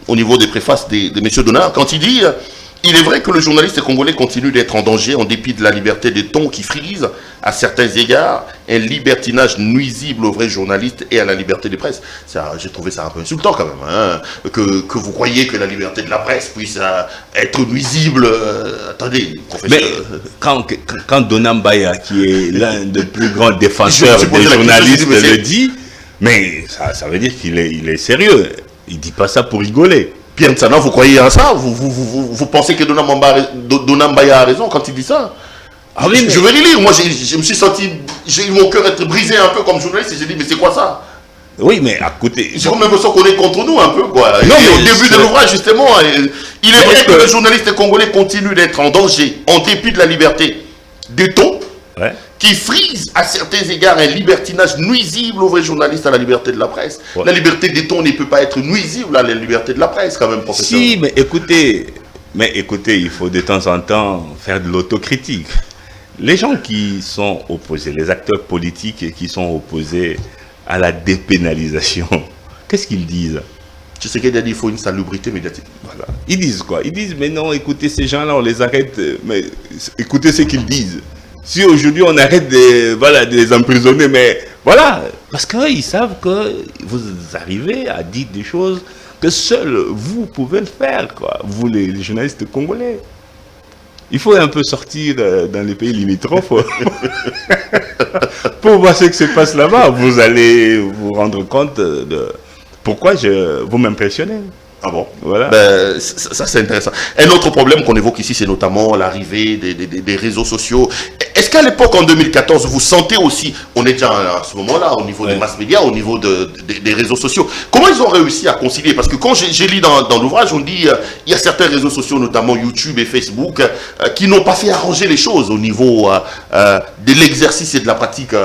au niveau des préfaces de M. Donard, quand il dit « Il est vrai que le journaliste congolais continue d'être en danger en dépit de la liberté des tons qui frise, à certains égards, un libertinage nuisible aux vrais journalistes et à la liberté des presses. » J'ai trouvé ça un peu insultant quand même, hein, que vous croyez que la liberté de la presse puisse être nuisible. Attendez, professeur. Mais quand Donald Mbaya, qui est l'un des plus grands défenseurs des journalistes, le dit, mais ça veut dire qu'il est sérieux. Il ne dit pas ça pour rigoler. Pierre Ntsana, vous croyez en ça? Vous pensez que Donald Mbaya a raison quand il dit ça? Ah oui, je vais relire. Moi, je me suis senti, j'ai eu mon cœur être brisé un peu comme journaliste et j'ai dit, mais c'est quoi ça? Oui, mais écoutez... J'ai comme l'impression qu'on est contre nous un peu, quoi. Non, et mais au début de l'ouvrage, justement, il est vrai que le journaliste congolais continue d'être en danger, en dépit de la liberté des tons, qui frise à certains égards un libertinage nuisible aux vrais journalistes à la liberté de la presse. La liberté des tons ne peut pas être nuisible à la liberté de la presse, quand même, professeur. Si, mais écoutez, il faut de temps en temps faire de l'autocritique. Les gens qui sont opposés, les acteurs politiques qui sont opposés à la dépénalisation, qu'est-ce qu'ils disent? Tu sais qu'il a dit qu'il faut une salubrité médiatique. Voilà. Ils disent quoi? Ils disent, mais non, écoutez, ces gens-là, on les arrête, mais écoutez ce qu'ils disent. Si aujourd'hui on arrête de les emprisonner, mais voilà, parce qu'ils savent que vous arrivez à dire des choses que seuls vous pouvez le faire, quoi. Vous, les journalistes congolais. Il faut un peu sortir dans les pays limitrophes pour voir ce qui se passe là-bas. Vous allez vous rendre compte de pourquoi vous m'impressionnez. Ah bon? Voilà. Ben, ça c'est intéressant. Un autre problème qu'on évoque ici, c'est notamment l'arrivée des réseaux sociaux. Est-ce qu'à l'époque, en 2014, vous sentez aussi, on est déjà à ce moment-là, au niveau des mass médias, au niveau des réseaux sociaux, comment ils ont réussi à concilier? Parce que quand j'ai lu dans l'ouvrage, on dit il y a certains réseaux sociaux, notamment YouTube et Facebook, qui n'ont pas fait arranger les choses au niveau de l'exercice et de la pratique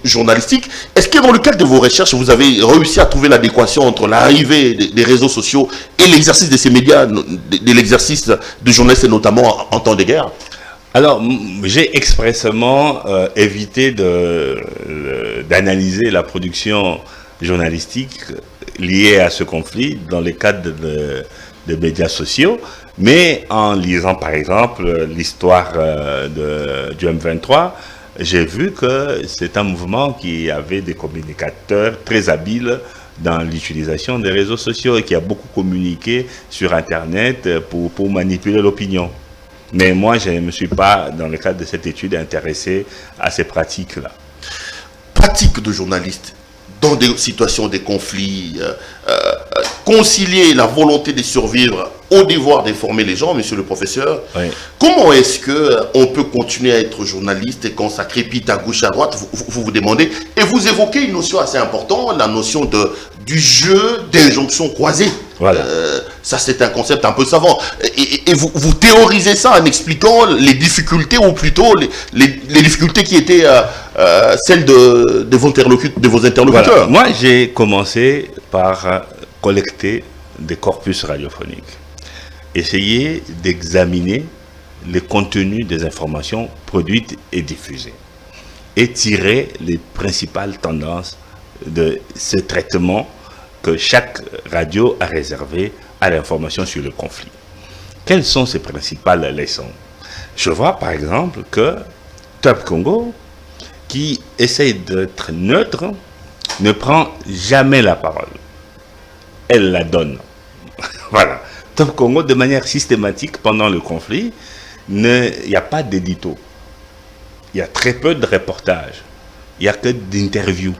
journalistique. Est-ce que dans le cadre de vos recherches, vous avez réussi à trouver l'adéquation entre l'arrivée des réseaux sociaux et l'exercice de ces médias, de l'exercice de journaliste, notamment en temps de guerre? Alors, j'ai expressément évité d'analyser la production journalistique liée à ce conflit dans le cadre de médias sociaux, mais en lisant par exemple l'histoire du M23, j'ai vu que c'est un mouvement qui avait des communicateurs très habiles dans l'utilisation des réseaux sociaux et qui a beaucoup communiqué sur Internet pour manipuler l'opinion. Mais moi, je ne me suis pas, dans le cadre de cette étude, intéressé à ces pratiques-là. Pratique de journaliste dans des situations de conflits, concilier la volonté de survivre au devoir d'informer les gens, monsieur le professeur. Oui. Comment est-ce qu'on peut continuer à être journaliste et quand ça crépite à gauche, à droite, vous vous demandez, et vous évoquez une notion assez importante, la notion du jeu d'injonction croisée. Voilà. Ça, c'est un concept un peu savant. Et vous théorisez ça en expliquant les difficultés, ou plutôt les difficultés qui étaient celles de vos interlocuteurs. Voilà. Moi, j'ai commencé par collecter des corpus radiophoniques. Essayer d'examiner les contenus des informations produites et diffusées. Et tirer les principales tendances de ce traitement que chaque radio a réservé à l'information sur le conflit. Quelles sont ces principales leçons? Je vois par exemple que Top Congo, qui essaye d'être neutre, ne prend jamais la parole. Elle la donne. Voilà. Top Congo, de manière systématique, pendant le conflit, il n'y a pas d'édito. Il y a très peu de reportages. Il n'y a que d'interviews.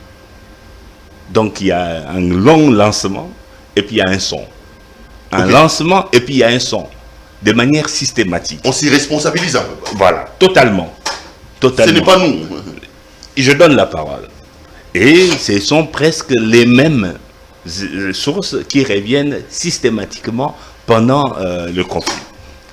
Donc il y a un long lancement et puis il y a un son. Un lancement et puis il y a un son. De manière systématique. On s'y responsabilise un peu. Voilà, totalement. Ce n'est pas nous. Je donne la parole. Et ce sont presque les mêmes sources qui reviennent systématiquement pendant le conflit.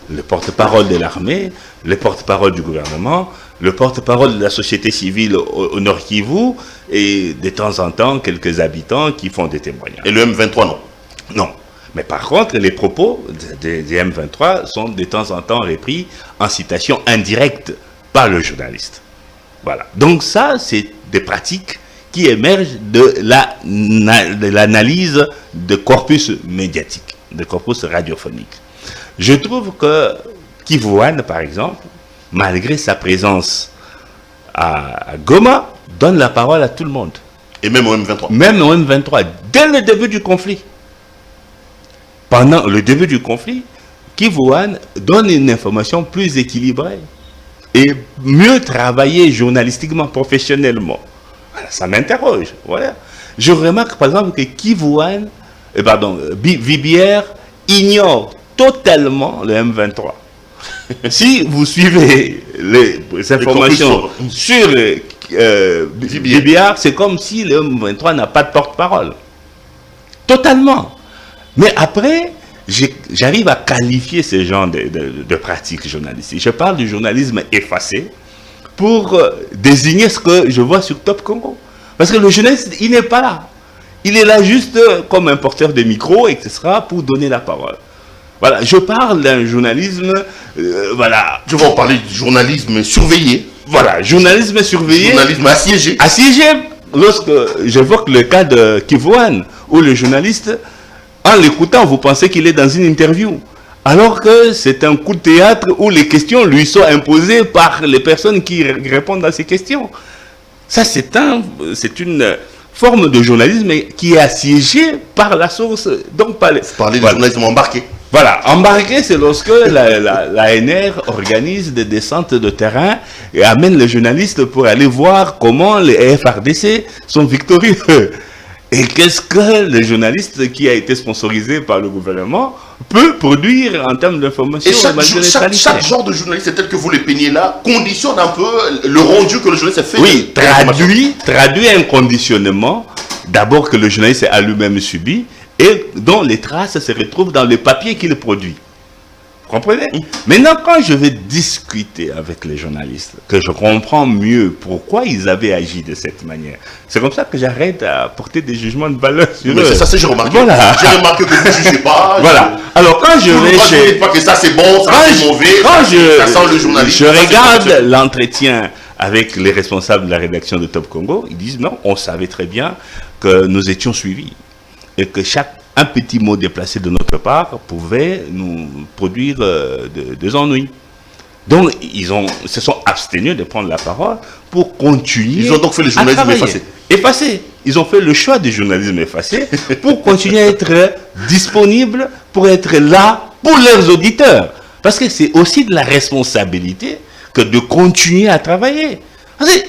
Le porte-parole de l'armée, le porte-parole du gouvernement, le porte-parole de la société civile au Nord Kivu, et de temps en temps, quelques habitants qui font des témoignages. Et le M23, non? Non. Mais par contre, les propos des M23 sont de temps en temps repris en citation indirecte par le journaliste. Voilà. Donc ça, c'est des pratiques qui émergent de l'analyse de corpus médiatique, de corpus radiophonique. Je trouve que Kivuan, par exemple, malgré sa présence à Goma, donne la parole à tout le monde. Et même au M23. Même au M23, dès le début du conflit. Pendant le début du conflit, Kivuan donne une information plus équilibrée et mieux travaillée journalistiquement, professionnellement. Voilà, ça m'interroge. Voilà. Je remarque par exemple que Vibière ignore totalement le M23. Si vous suivez les informations sur Bibia, c'est comme si le M23 n'a pas de porte-parole. Totalement. Mais après, j'arrive à qualifier ce genre de pratiques journalistiques. Je parle du journalisme effacé pour désigner ce que je vois sur Top Congo. Parce que le journaliste, il n'est pas là. Il est là juste comme un porteur de micro, etc., pour donner la parole. Voilà, je parle d'un journalisme, voilà. Je vais en parler du journalisme surveillé. Voilà, journalisme surveillé. Journalisme assiégé. Assiégé, lorsque j'évoque le cas de Kivuan, où le journaliste, en l'écoutant, vous pensez qu'il est dans une interview. Alors que c'est un coup de théâtre où les questions lui sont imposées par les personnes qui répondent à ces questions. Ça, c'est une forme de journalisme qui est assiégée par la source. Donc, par les... Vous parlez de journalisme embarqué. Voilà, embarqué, c'est lorsque l'ANR organise des descentes de terrain et amène les journalistes pour aller voir comment les FRDC sont victorieux. Et qu'est-ce que le journaliste qui a été sponsorisé par le gouvernement peut produire en termes d'information? Et chaque genre de journaliste tel que vous les peignez là conditionne un peu le rendu que le journaliste a fait. Oui, traduit un conditionnement, d'abord que le journaliste a lui-même subi, et dont les traces se retrouvent dans les papiers qu'il produit. Vous comprenez? Maintenant, quand je vais discuter avec les journalistes, que je comprends mieux pourquoi ils avaient agi de cette manière, c'est comme ça que j'arrête à porter des jugements de valeur sur eux. C'est ça, j'ai remarqué. Voilà. J'ai remarqué que vous ne jugez pas. Voilà. Alors, quand je vais chez... Vous ne dites pas que ça c'est bon, ça c'est mauvais, ça sent le journaliste. Je regarde l'entretien avec les responsables de la rédaction de Top Congo, ils disent non, on savait très bien que nous étions suivis. Et que un petit mot déplacé de notre part pouvait nous produire des ennuis. Donc, ils se sont abstenus de prendre la parole pour continuer. Ils ont donc fait le journalisme effacé. Effacé. Ils ont fait le choix du journalisme effacé pour continuer à être disponibles, pour être là pour leurs auditeurs. Parce que c'est aussi de la responsabilité que de continuer à travailler.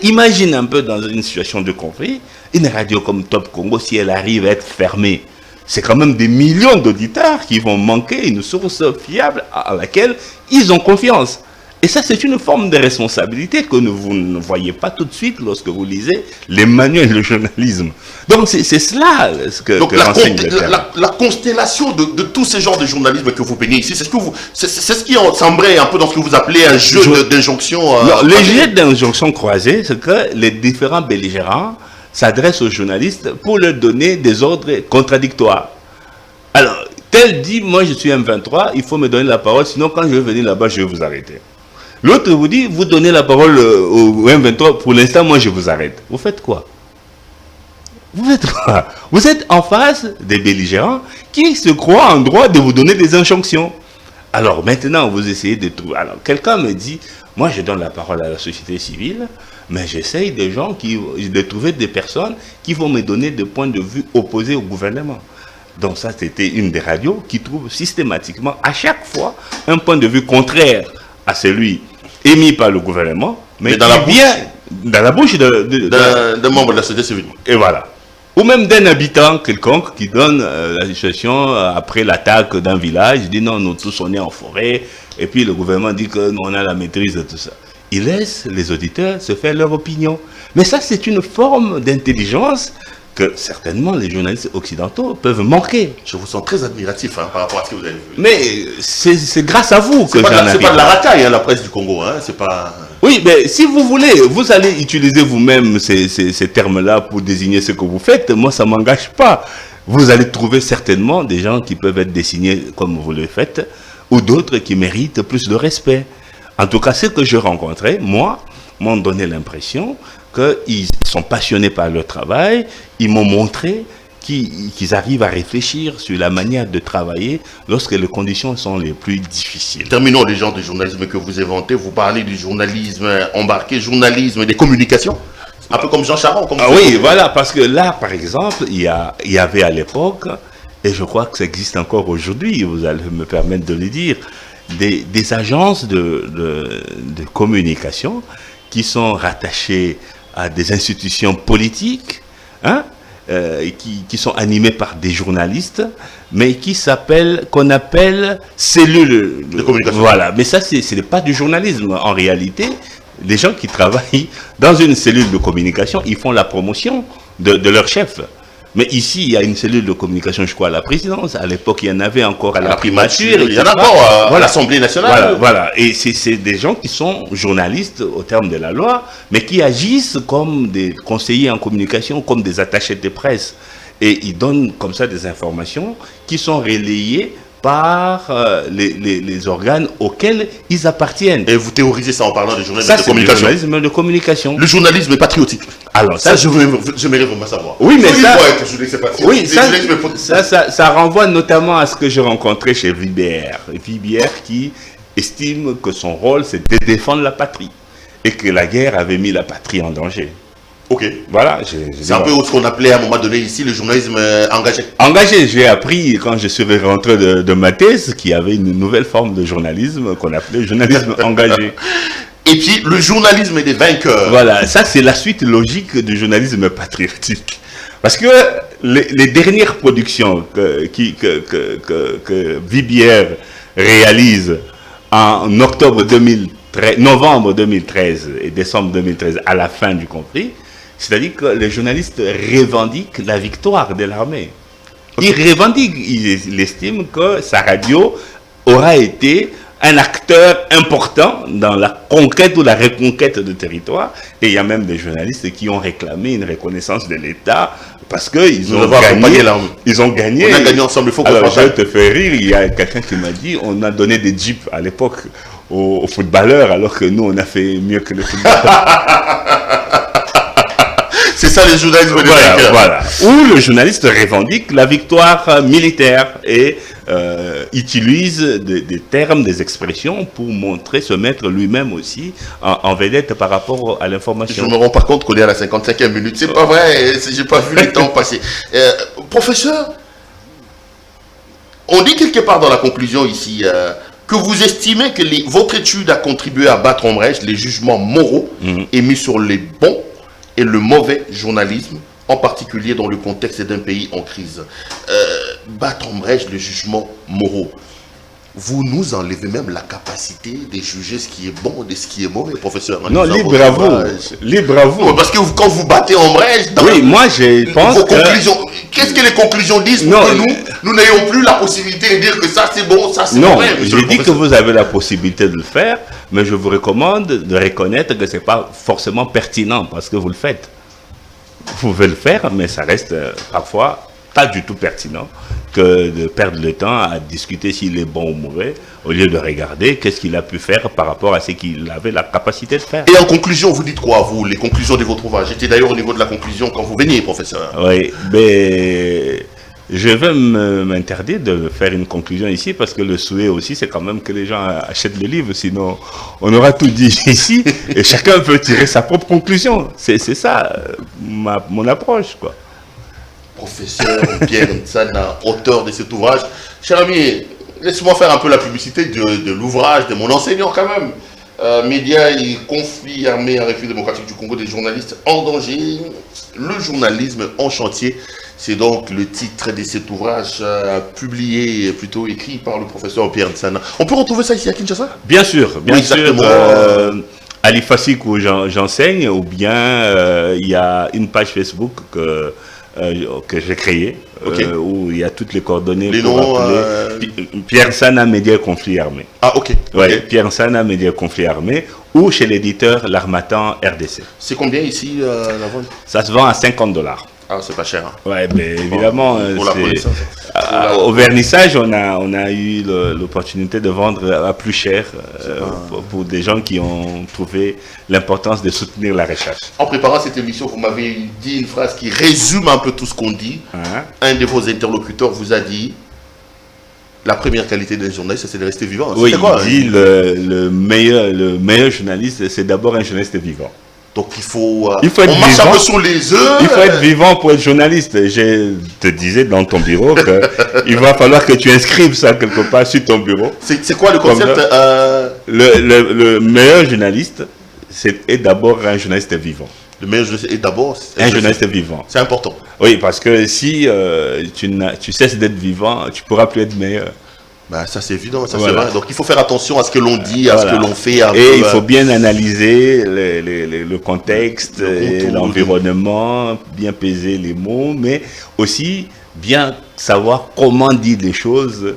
Imagine un peu dans une situation de conflit, une radio comme Top Congo, si elle arrive à être fermée, c'est quand même des millions d'auditeurs qui vont manquer une source fiable à laquelle ils ont confiance. Et ça, c'est une forme de responsabilité que vous ne voyez pas tout de suite lorsque vous lisez les manuels de journalisme. Donc, c'est cela que renseigne le terme. La constellation de tous ces genres de journalisme que vous peignez ici, c'est ce qui semblerait un peu dans ce que vous appelez un jeu d'injonction. Le jeu d'injonction croisée, c'est que les différents belligérants s'adressent aux journalistes pour leur donner des ordres contradictoires. Alors, tel dit, moi je suis M23, il faut me donner la parole, sinon quand je vais venir là-bas, je vais vous arrêter. L'autre vous dit, vous donnez la parole au M23, pour l'instant, moi je vous arrête. Vous faites quoi? Vous faites quoi? Vous êtes en face des belligérants qui se croient en droit de vous donner des injonctions. Alors maintenant, vous essayez de trouver... Alors, quelqu'un me dit, moi je donne la parole à la société civile, mais j'essaye de trouver des personnes qui vont me donner des points de vue opposés au gouvernement. Donc ça, c'était une des radios qui trouve systématiquement, à chaque fois, un point de vue contraire à celui émis par le gouvernement, mais dans la bouche d'un membre de la société civile. Et voilà. Ou même d'un habitant quelconque qui donne la situation après l'attaque d'un village, il dit non, nous tous on est en forêt, et puis le gouvernement dit que nous on a la maîtrise de tout ça. Il laisse les auditeurs se faire leur opinion. Mais ça, c'est une forme d'intelligence que certainement les journalistes occidentaux peuvent manquer. Je vous sens très admiratif par rapport à ce que vous avez vu. Mais c'est grâce à vous que j'en arrive. C'est pas de la racaille, la presse du Congo. C'est pas... Oui, mais si vous voulez, vous allez utiliser vous-même ces termes-là pour désigner ce que vous faites. Moi, ça ne m'engage pas. Vous allez trouver certainement des gens qui peuvent être désignés comme vous le faites, ou d'autres qui méritent plus de respect. En tout cas, ceux que je rencontrais, moi, m'ont donné l'impression qu'ils sont passionnés par leur travail. Ils m'ont montré qu'ils arrivent à réfléchir sur la manière de travailler lorsque les conditions sont les plus difficiles. Terminons les genres de journalisme que vous inventez. Vous parlez du journalisme embarqué, journalisme des communications. Un peu comme Jean Charon. Oui, voilà, parce que là, par exemple, il y avait à l'époque, et je crois que ça existe encore aujourd'hui, vous allez me permettre de le dire, des agences de communication qui sont rattachées à des institutions politiques, hein, qui sont animés par des journalistes, mais qu'on appelle cellules de communication. Voilà, mais ça, ce n'est pas du journalisme. En réalité, les gens qui travaillent dans une cellule de communication, ils font la promotion de leur chef. Mais ici, il y a une cellule de communication, je crois, à la présidence. À l'époque, il y en avait encore à la primature. Il y en a encore à l'Assemblée nationale. Voilà. Et c'est des gens qui sont journalistes au terme de la loi, mais qui agissent comme des conseillers en communication, comme des attachés de presse. Et ils donnent comme ça des informations qui sont relayées par les organes auxquels ils appartiennent. Et vous théorisez ça en parlant de journalisme de communication. Le journalisme de communication. Le journalisme patriotique. Alors ça j'aimerais vraiment savoir. Oui, mais ça renvoie notamment à ce que j'ai rencontré chez Vibière. Vibière qui estime que son rôle, c'est de défendre la patrie. Et que la guerre avait mis la patrie en danger. Ok. Voilà. C'est un peu ce qu'on appelait à un moment donné ici le journalisme engagé. Engagé. J'ai appris quand je suis rentré de ma thèse qu'il y avait une nouvelle forme de journalisme qu'on appelait journalisme engagé. Et puis le journalisme des vainqueurs. Voilà. Ça, c'est la suite logique du journalisme patriotique. Parce que les dernières productions que Vibière réalise en novembre 2013 et décembre 2013, à la fin du conflit, c'est-à-dire que les journalistes revendiquent la victoire de l'armée. Ils revendiquent, ils estiment que sa radio aura été un acteur important dans la conquête ou la reconquête de territoire. Et il y a même des journalistes qui ont réclamé une reconnaissance de l'État parce qu'ils ont gagné. Ils ont gagné. On a gagné ensemble, il faut Alors, je te fais rire, il y a quelqu'un qui m'a dit, on a donné des jeeps à l'époque aux footballeurs, alors que nous, on a fait mieux que les footballeurs. C'est ça les journalistes. Voilà. Où le journaliste revendique la victoire militaire et utilise des termes, des expressions pour montrer, se mettre lui-même aussi en vedette par rapport à l'information. Je me rends pas compte qu'on est à la 55e minute. C'est pas vrai, j'ai pas vu le temps passer. Professeur, on dit quelque part dans la conclusion ici que vous estimez que votre étude a contribué à battre en brèche les jugements moraux émis sur les bons et le mauvais journalisme, en particulier dans le contexte d'un pays en crise. Battre en brèche les jugements moraux. Vous nous enlevez même la capacité de juger ce qui est bon et ce qui est mauvais, professeur. Non, libre à vous. Libre à vous. Parce que quand vous battez en brèche, oui, moi je pense vos conclusions, qu'est-ce que les conclusions disent pour que nous n'ayons plus la possibilité de dire que ça c'est bon, ça c'est mauvais? Non, je dis que vous avez la possibilité de le faire, mais je vous recommande de reconnaître que ce n'est pas forcément pertinent parce que vous le faites. Vous pouvez le faire, mais ça reste parfois pas du tout pertinent que de perdre le temps à discuter s'il est bon ou mauvais, au lieu de regarder qu'est-ce qu'il a pu faire par rapport à ce qu'il avait la capacité de faire. Et en conclusion, vous dites quoi, vous, les conclusions de votre ouvrage? J'étais d'ailleurs au niveau de la conclusion quand vous veniez, professeur. Oui, mais je vais m'interdire de faire une conclusion ici parce que le souhait aussi, c'est quand même que les gens achètent le livre, sinon on aura tout dit ici et chacun peut tirer sa propre conclusion. C'est ça mon approche, quoi. Professeur Pierre Nsana, auteur de cet ouvrage. Cher ami, laisse-moi faire un peu la publicité de l'ouvrage de mon enseignant quand même. Médias et conflits armés en République démocratique du Congo, des journalistes en danger, le journalisme en chantier. C'est donc le titre de cet ouvrage publié, plutôt écrit par le professeur Pierre Nsana. On peut retrouver ça ici à Kinshasa? Bien sûr, bien sûr. À l'IFASIC où j'enseigne, ou bien il y a une page Facebook que j'ai créée, où il y a toutes les coordonnées. Les noms, Pierre Nsana, Médias Conflits Armés. Ah, ok. Ouais, Pierre Nsana, Médias Conflits Armés, ou chez l'éditeur L'Harmattan RDC. C'est combien ici la vente? Ça se vend à $50. Ah, c'est pas cher. Hein. Ouais, mais évidemment, au vernissage, on a eu l'opportunité de vendre à plus cher pour des gens qui ont trouvé l'importance de soutenir la recherche. En préparant cette émission, vous m'avez dit une phrase qui résume un peu tout ce qu'on dit. Un de vos interlocuteurs vous a dit la première qualité d'un journaliste, c'est de rester vivant. Oui, il dit le meilleur journaliste, c'est d'abord un journaliste vivant. Donc il faut être on marche un peu sur les œufs. Il faut être vivant pour être journaliste. Je te disais dans ton bureau qu'il va falloir que tu inscrives ça quelque part sur ton bureau. C'est quoi le concept? Le meilleur journaliste est d'abord un journaliste vivant. Le meilleur journaliste est d'abord un journaliste vivant. C'est important. Oui, parce que si tu cesses d'être vivant, tu ne pourras plus être meilleur. Bah, ça c'est évident, ça c'est vrai. Donc il faut faire attention à ce que l'on dit, à ce que l'on fait. Et il faut bien analyser le contexte, l'environnement, bien peser les mots, mais aussi bien savoir comment dire les choses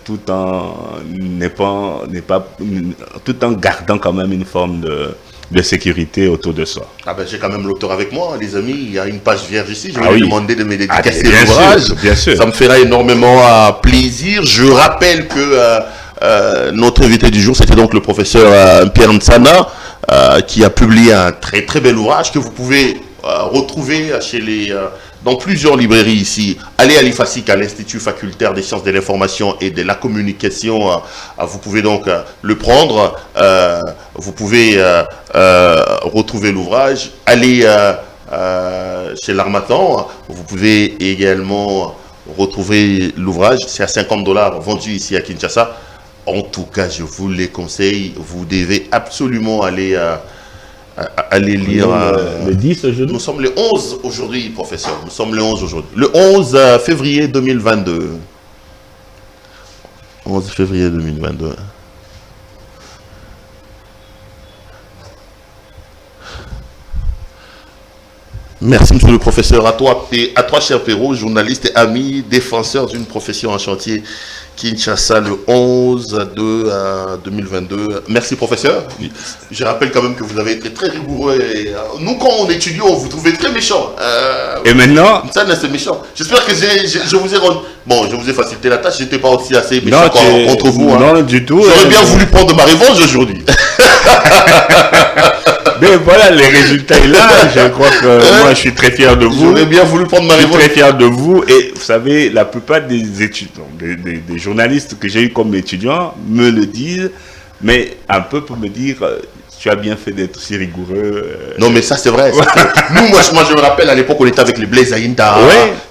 tout en gardant quand même une forme de sécurité autour de soi. Ah ben j'ai quand même l'auteur avec moi, les amis. Il y a une page vierge ici. Je vais lui demander de me dédicacer l'ouvrage. Bien sûr. Ça me fera énormément plaisir. Je rappelle que notre invité du jour, c'était donc le professeur Pierre Ntsana, qui a publié un très très bel ouvrage que vous pouvez retrouver dans plusieurs librairies ici. Allez à l'IFASIC, à l'Institut facultaire des sciences de l'information et de la communication. Vous pouvez donc le prendre. Vous pouvez retrouver l'ouvrage. Allez chez l'Harmattan. Vous pouvez également retrouver l'ouvrage. C'est à $50 vendu ici à Kinshasa. En tout cas, je vous les conseille. Vous devez absolument aller lire. Le 10 aujourd'hui. Nous sommes le 11 aujourd'hui, professeur. Nous sommes le 11 aujourd'hui. Le 11 février 2022. 11 février 2022. Merci, monsieur le professeur. À toi, cher Perrault, journaliste et ami, défenseur d'une profession en chantier. Kinshasa, le 11 de 2022. Merci, professeur. Je rappelle quand même que vous avez été très rigoureux. Et, nous, quand on étudie, on vous trouvait très méchant. Et maintenant ça, c'est méchant. J'espère que je vous ai je vous ai facilité la tâche. Je n'étais pas aussi assez méchant contre vous. Non, du tout. J'aurais bien voulu prendre ma revanche aujourd'hui. Mais voilà, les résultats est là. Je crois que moi, je suis très fier de vous. J'aurais bien voulu prendre ma revanche. Je suis très fier de vous. Et vous savez, la plupart des étudiants, des journalistes que j'ai eu comme étudiants me le disent, mais un peu pour me dire, tu as bien fait d'être si rigoureux. Non, mais ça, c'est vrai. Nous, moi, je me rappelle, à l'époque, on était avec les Blaise Aïnda,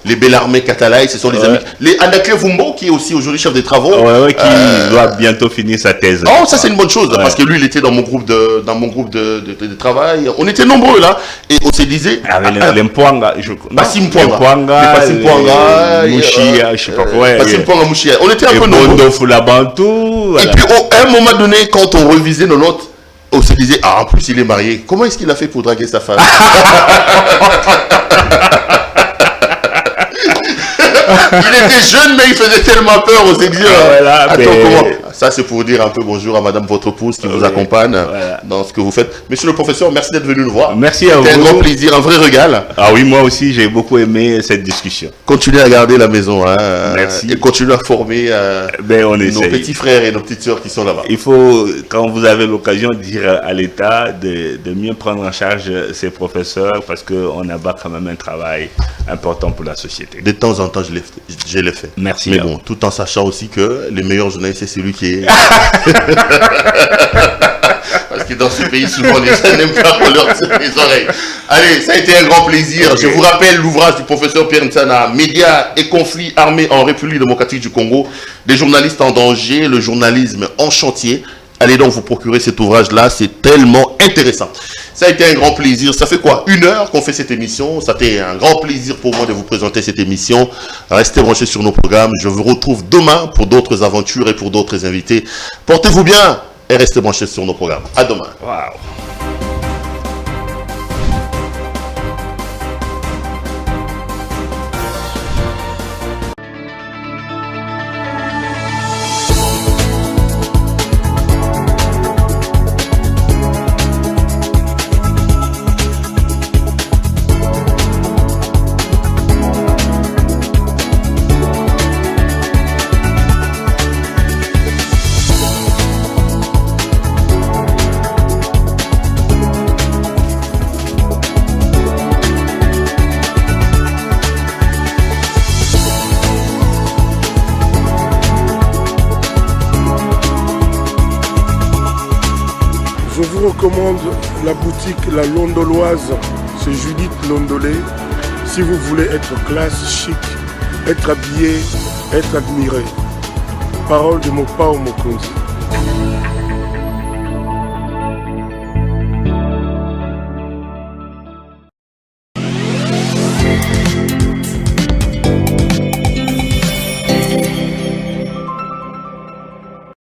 les Bellarmé Katalaï, ce sont les amis. Les Anakle Vumbo, qui est aussi aujourd'hui chef des travaux. Qui doit bientôt finir sa thèse. Oh, ça, c'est une bonne chose, parce que lui, il était dans mon groupe de travail. On était nombreux, là, et on se disait... Avec les Mpouanga, Bassim Pouanga, Mouchia, je sais pas quoi. Bassim Pouanga, Mouchia. On était un peu nombreux. Et puis, à un moment donné, quand on revisait nos notes, on se disait, en plus il est marié. Comment est-ce qu'il a fait pour draguer sa femme? Il était jeune, mais il faisait tellement peur, on s'est dit, comment? Ça, c'est pour dire un peu bonjour à madame votre épouse qui vous accompagne dans ce que vous faites. Monsieur le professeur, merci d'être venu nous voir. Merci à vous. C'était un grand plaisir, un vrai régal. Ah oui, moi aussi, j'ai beaucoup aimé cette discussion. Continuez à garder la maison. Merci. Et continuez à former nos petits frères et nos petites sœurs qui sont là-bas. Il faut, quand vous avez l'occasion, dire à l'État de mieux prendre en charge ses professeurs parce qu'on abat quand même un travail important pour la société. De temps en temps, je l'ai fait. Merci. Mais bon, tout en sachant aussi que le meilleur journaliste, c'est celui qui est... Parce que dans ce pays, souvent, les gens n'aiment pas qu'on leur tire les oreilles. Allez, ça a été un grand plaisir. Je vous rappelle l'ouvrage du professeur Pierre Ntsana, Médias et conflits armés en République démocratique du Congo, des journalistes en danger, le journalisme en chantier. Allez donc vous procurer cet ouvrage-là, c'est tellement intéressant. Ça a été un grand plaisir. Ça fait quoi? 1 heure qu'on fait cette émission. Ça a été un grand plaisir pour moi de vous présenter cette émission. Restez branchés sur nos programmes. Je vous retrouve demain pour d'autres aventures et pour d'autres invités. Portez-vous bien et restez branchés sur nos programmes. À demain. Wow. Je vous recommande la boutique La Londoloise, c'est Judith Londolé. Si vous voulez être classe, chic, être habillé, être admiré. Parole de Mopao Mokonzi.